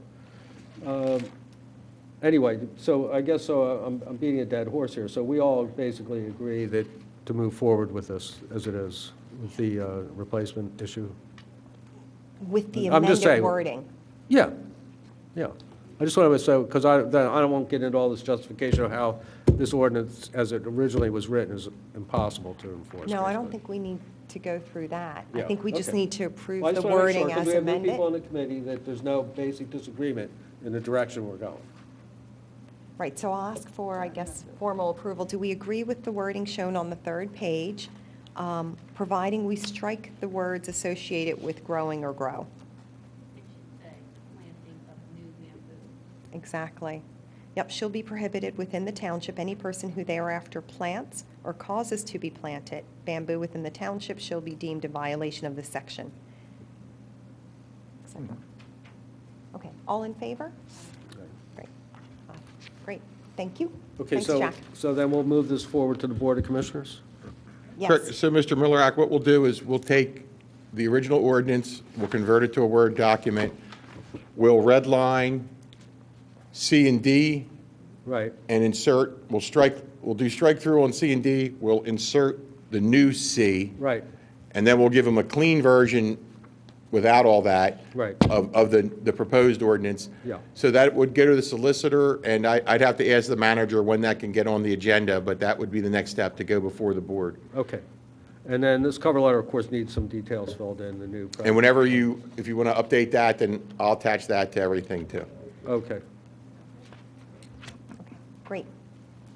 Anyway, so I guess I'm beating a dead horse here. So we all basically agree that to move forward with this as it is, with the replacement issue? With the I'm just amended saying- wording. Yeah, yeah. I just want to say, because I won't get into all this justification of how this ordinance, as it originally was written, is impossible to enforce. No, I don't basically. think we need to go through that. I Yeah, think we just okay. need to approve Well, I the just wanna make sure, wording 'cause as we have new people on amended. the committee, that there's no basic disagreement in the direction we're going. Right, so I'll ask for, I guess, formal approval. Do we agree with the wording shown on the third page, providing we strike the words associated with growing or grow? It should say planting of new bamboo. Exactly. Yep, shall be prohibited within the township. Any person who thereafter plants or causes to be planted bamboo within the township shall be deemed a violation of this section. Et cetera. Okay, all in favor? Great. Great, thank you. Okay, Thanks, so, Jack. so then we'll move this forward to the Board of Commissioners? Correct. Yes, So, Mr. Millerack, what we'll do is we'll take the original ordinance, we'll convert it to a Word document, we'll redline C and D, Right, and insert, we'll do strike through on C and D, we'll insert the new C, right, and then we'll give them a clean version without all that. Right. Of the proposed ordinance. Yeah. So that would go to the solicitor, and I'd have to ask the manager when that can get on the agenda, but that would be the next step to go before the board. okay. And then this cover letter, of course, needs some details filled in, the new. And whenever if you want to update that, then I'll attach that to everything too. Okay. great.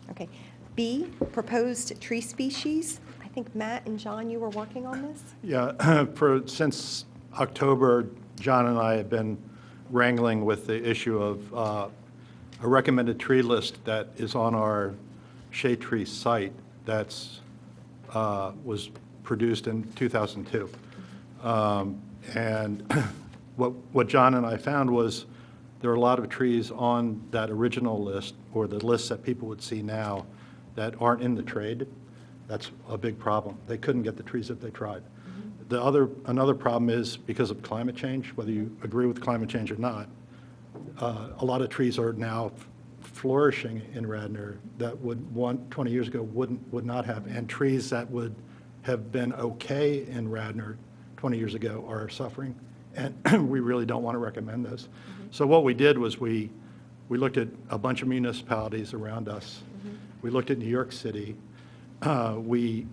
Okay. B, proposed tree species. I think Matt and John, you were working on this? Yeah, since October, John and I have been wrangling with the issue of a recommended tree list that is on our shade tree site that's was produced in 2002. And what John and I found was there are a lot of trees on that original list, or the lists that people would see now, that aren't in the trade. That's a big problem. They couldn't get the trees if they tried. Another problem is because of climate change, whether you agree with climate change or not, a lot of trees are now flourishing in Radnor that 20 years ago would not have, and trees that would have been okay in Radnor 20 years ago are suffering, and we really don't want to recommend those. So what we did was we looked at a bunch of municipalities around us. We looked at New York City. We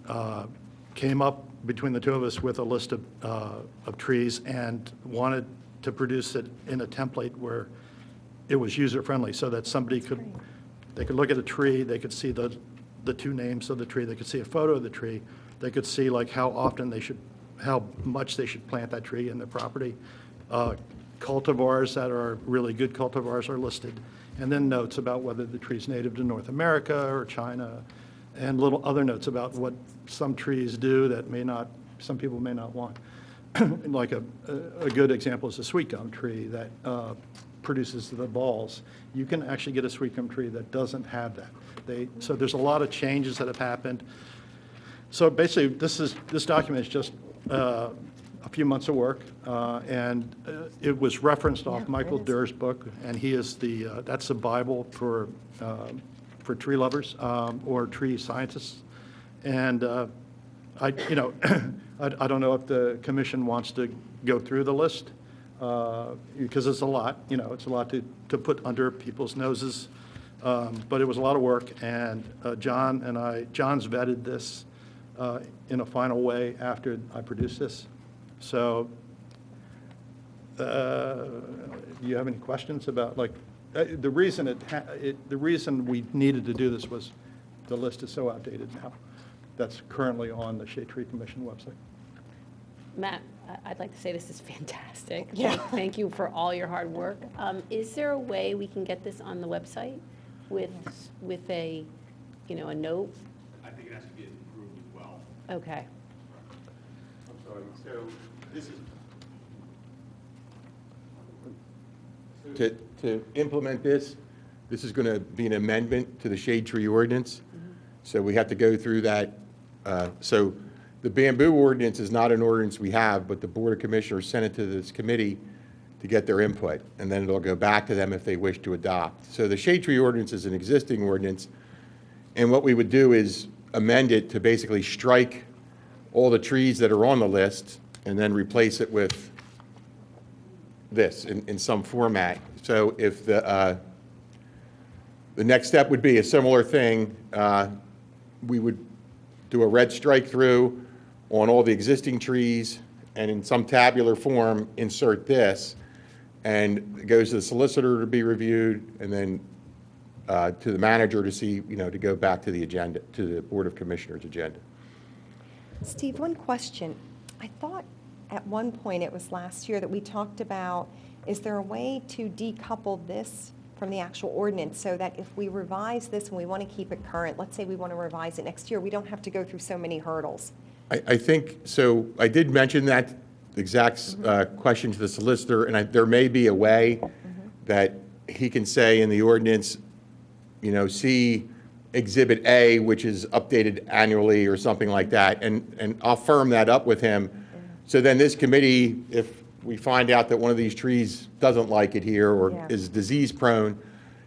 came up between the two of us with a list of trees and wanted to produce it in a template where it was user-friendly, so that somebody could, they could look at a tree, they could see the two names of the tree, they could see a photo of the tree, they could see like how often how much they should plant that tree in their property. Cultivars that are really good cultivars are listed, and then notes about whether the tree's native to North America or China, and little other notes about what some trees do that some people may not want. Like a good example is a sweet gum tree that produces the balls. You can actually get a sweet gum tree that doesn't have that. So there's a lot of changes that have happened. So basically, this document is just a few months of work, and it was referenced off Michael Durr's book, and he is that's the Bible for tree lovers or tree scientists. And I don't know if the commission wants to go through the list because it's a lot. It's a lot to put under people's noses. But it was a lot of work, and John's vetted this in a final way after I produced this. So, do you have any questions about the reason the reason we needed to do this was the list is so outdated now. That's currently on the Shade Tree Commission website. Matt, I'd like to say this is fantastic. Yeah. Thank you for all your hard work. Is there a way we can get this on the website with a, a note? I think it has to be approved as well. Okay. I'm sorry, so this is. To implement this is going to be an amendment to the shade tree ordinance. So we have to go through that. So the bamboo ordinance is not an ordinance we have, but the Board of Commissioners sent it to this committee to get their input, and then it'll go back to them if they wish to adopt. So the shade tree ordinance is an existing ordinance, and what we would do is amend it to basically strike all the trees that are on the list and then replace it with this in some format. So if the the next step would be a similar thing. We would do a red strike through on all the existing trees, and in some tabular form, insert this, and it goes to the solicitor to be reviewed, and then to the manager to see, to go back to the agenda, to the Board of Commissioners agenda. Steve, one question. I thought at one point, it was last year, that we talked about, is there a way to decouple this from the actual ordinance so that if we revise this and we want to keep it current, let's say we want to revise it next year, we don't have to go through so many hurdles? I think, so I did mention that exact question to the solicitor, and there may be a way that he can say in the ordinance, see Exhibit A, which is updated annually or something like that, and I'll firm that up with him. So then this committee, if we find out that one of these trees doesn't like it here or is disease prone,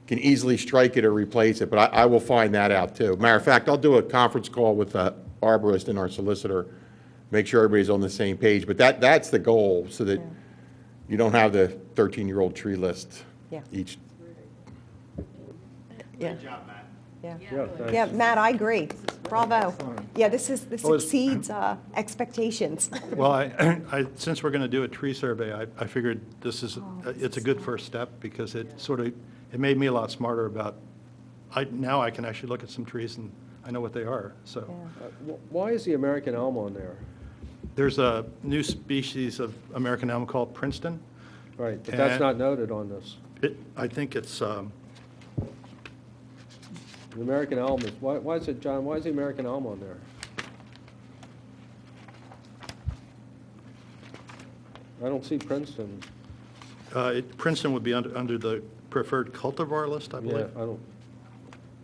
can easily strike it or replace it, but I will find that out too. Matter of fact, I'll do a conference call with the arborist and our solicitor, make sure everybody's on the same page, but that's the goal, so that you don't have the 13-year-old tree list each. Yeah. Yeah, Yeah, Matt, I agree. Bravo. Yeah, this exceeds expectations. Well, since we're going to do a tree survey, I figured it's a good first step, because it made me a lot smarter about, now I can actually look at some trees and I know what they are, so. Why is the American elm on there? There's a new species of American elm called Princeton. Right, but that's not noted on this. I think it's, The American elm is, why is it, John, why is the American elm on there? I don't see Princeton. Princeton would be under the preferred cultivar list, I Yeah, believe. I don't,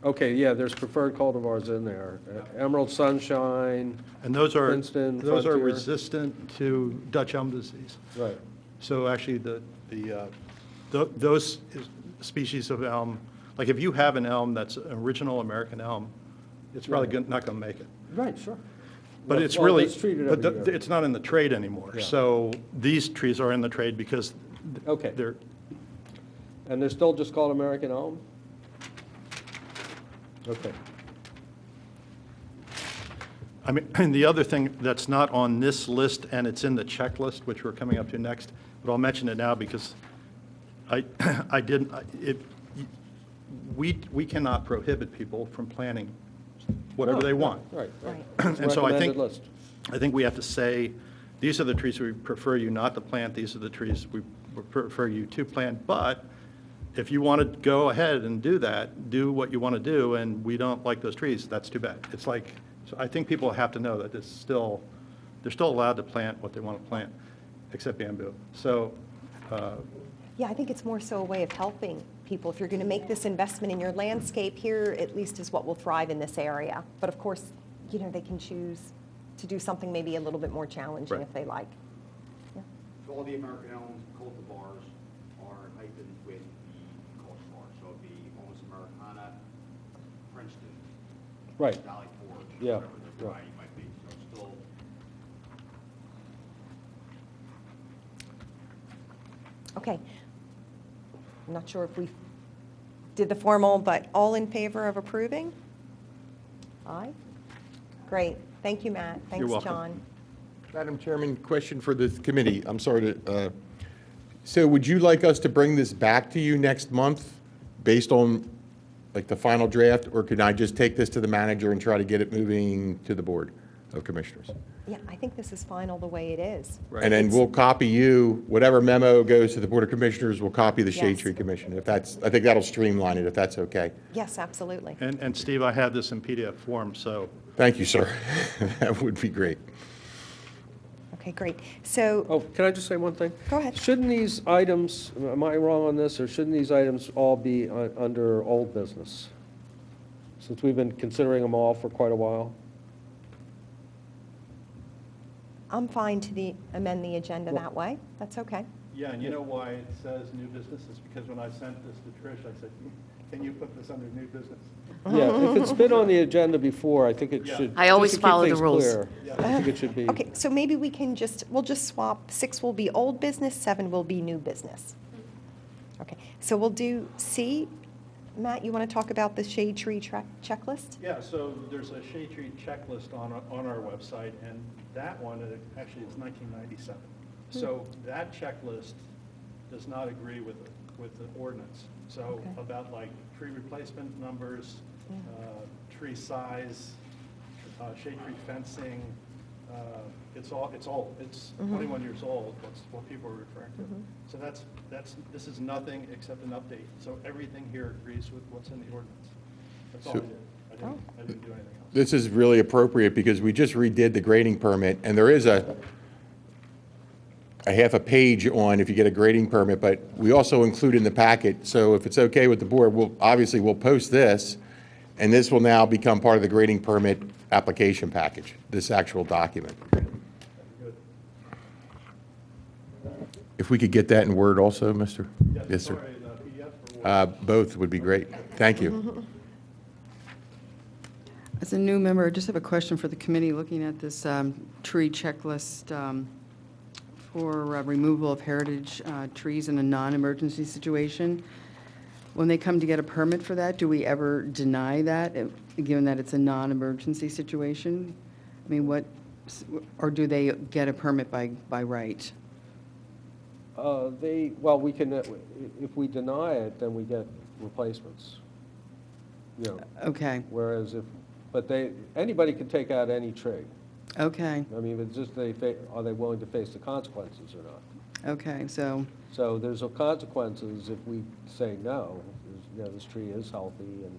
okay, yeah, there's preferred cultivars in there. Emerald Sunshine, And those are Frontier. resistant to Dutch elm disease. right. So actually, those species of elm, like if you have an elm that's an original American elm, it's probably not going to make it. Right, sure. But it's Well, really, it's treated but every year. it's not in the trade anymore. Yeah. So these trees are in the trade because Okay. they're, And they're still just called American elm? Okay. I mean, and the other thing that's not on this list, and it's in the checklist, which we're coming up to next, but I'll mention it now because we cannot prohibit people from planting whatever they want. Right, right. And so Recommended list. I think we have to say, these are the trees we prefer you not to plant, these are the trees we prefer you to plant, but if you want to go ahead and do that, do what you want to do, and we don't like those trees, that's too bad. It's like, so I think people have to know that they're still allowed to plant what they want to plant, except bamboo. So, Yeah, I think it's more so a way of helping people. If you're going to make this investment in your landscape, here at least is what will thrive in this area. But of course, they can choose to do something maybe a little bit more challenging Right. if they like. Yeah. So all the American elm cultivars are hyphened with the cultivar, so it'd be almost Americana, Princeton, Right. Valley Forge, Yeah, whatever the yeah. variety might be, so it's still. Okay. I'm not sure if we did the formal, but all in favor of approving? Aye. Great. Thank you, Matt. Thanks, welcome. John. Madam Chairman, question for the committee. I'm sorry to, so would you like us to bring this back to you next month based on like the final draft, or could I just take this to the manager and try to get it moving to the Board of Commissioners? Yeah, I think this is final the way it is. And then we'll copy you, whatever memo goes to the Board of Commissioners, we'll copy the Shade Yes. Tree Commission, if that's, I think that'll streamline it, if that's okay. Yes, absolutely. and Steve, I have this in PDF form, so Thank you, sir. That would be great. Okay, great. So, Oh, can I just say one thing? Go ahead. Shouldn't these items, am I wrong on this, or shouldn't these items all be under old business? Since we've been considering them all for quite a while? I'm fine to amend the agenda that way. That's okay. yeah, and you know why it says new business is because when I sent this to Trish, I said, can you put this under new business? Yeah, if it's been on the agenda before, I think it should. I always just to keep follow the things rules. clear, I think it should be. Okay, so maybe we'll just swap, 6 will be old business, 7 will be new business. Okay, so we'll do C, Matt, you want to talk about the shade tree checklist? Yeah, so there's a shade tree checklist on our website, and that one, actually, is 1997. So that checklist does not agree with the ordinance. So Okay. about like tree replacement numbers, tree size, shade tree fencing, it's 21 years old, that's what people are referring to. So this is nothing except an update. So everything here agrees with what's in the ordinance. That's all I So- did. I didn't do anything else. This is really appropriate because we just redid the grading permit, and there is a half a page on if you get a grading permit, but we also include in the packet, so if it's okay with the board, we'll post this, and this will now become part of the grading permit application package, this actual document. If we could get that in Word also, Mr.? Yes, sir. Sorry, PDF or what? Both would be great. Thank you. As a new member, I just have a question for the committee, looking at this tree checklist for removal of heritage trees in a non-emergency situation. When they come to get a permit for that, do we ever deny that, given that it's a non-emergency situation? I mean, or do they get a permit by right? We can, if we deny it, then we get replacements. You know, Okay, whereas anybody can take out any tree. okay, I mean, it's just are they willing to face the consequences or not? okay, so, So there's consequences if we say no, this tree is healthy, and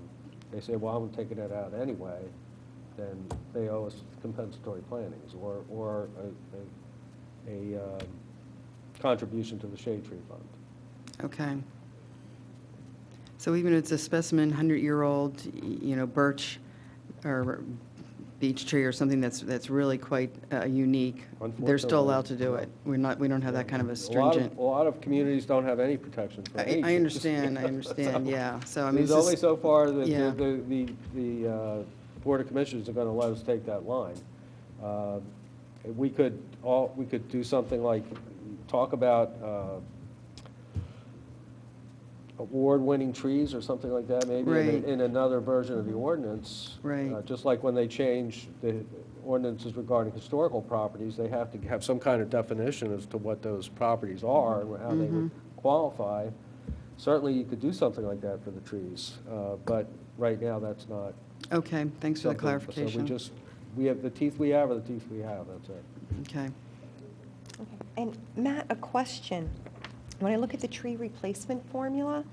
they say, well, I'm taking it out anyway, then they owe us compensatory plantings or a contribution to the shade tree fund. okay. So even if it's a specimen, 100-year-old, birch or beech tree or something that's really quite unique, they're still allowed to do it? We don't have that kind of a stringent... A lot of communities don't have any protection for any I trees. understand, yeah. So, I mean, There's this only is- so far that Yeah. the Board of Commissioners are going to let us take that line. We could do something like talk about award-winning trees or something like that, maybe Right. in another version of the ordinance. Right. Just like when they change the ordinances regarding historical properties, they have to have some kind of definition as to what those properties are and how they would qualify. Certainly, you could do something like that for the trees, but right now, that's not. Okay, thanks for the something- clarification. So we have the teeth we have, or the teeth we have, that's it. Okay. Okay. And Matt, a question. When I look at the tree replacement formula,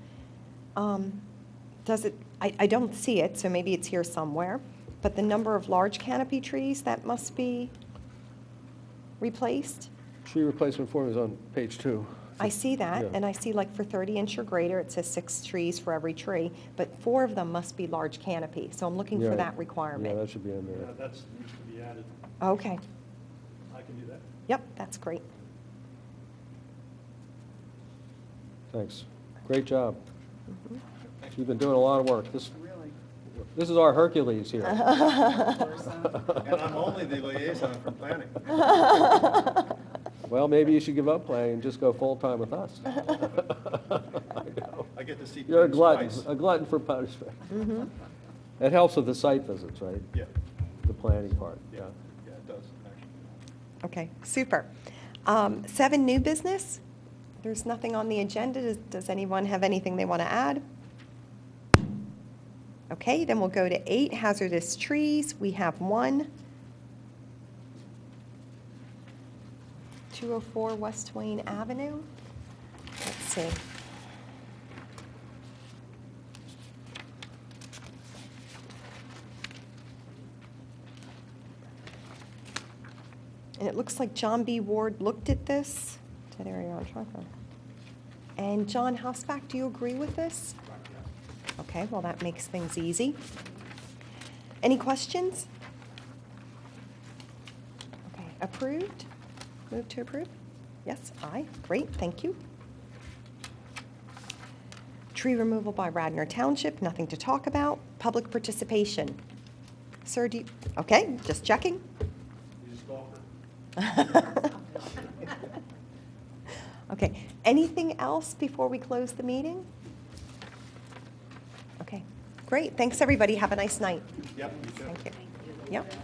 does it, I don't see it, so maybe it's here somewhere, but the number of large canopy trees that must be replaced? Tree replacement form is on page 2. I see that, Yeah. and I see like for 30-inch or greater, it says 6 trees for every tree, but 4 of them must be large canopy, so I'm looking Yeah. for that Yeah, requirement. that should be in there. That needs to be added. Okay, I can do that. yep, that's great. Thanks. Great job. You've been doing a lot of work. This is our Hercules here. And I'm only the liaison for planning. Well, maybe you should give up playing and just go full-time with us. I get to see You're a things glutton, twice. a glutton for punishment. It helps with the site visits, right? Yeah, The planning part, yeah. yeah, it does, actually. Okay, super. 7, new business. There's nothing on the agenda. Does anyone have anything they want to add? Okay, then we'll go to 8, hazardous trees. We have 1. 204 West Wayne Avenue. Let's see. And it looks like John B. Ward looked at this. There you are, tracker. And John Hausbach, do you agree with this? Okay, well, that makes things easy. Any questions? Okay, approved? Move to approve? Yes, aye, great, thank you. Tree removal by Radnor Township, nothing to talk about. Public participation. Sir, do you, okay, just checking. Okay, anything else before we close the meeting? Great, thanks, everybody. Have a nice night. Yep, you too. Thank you. Yep.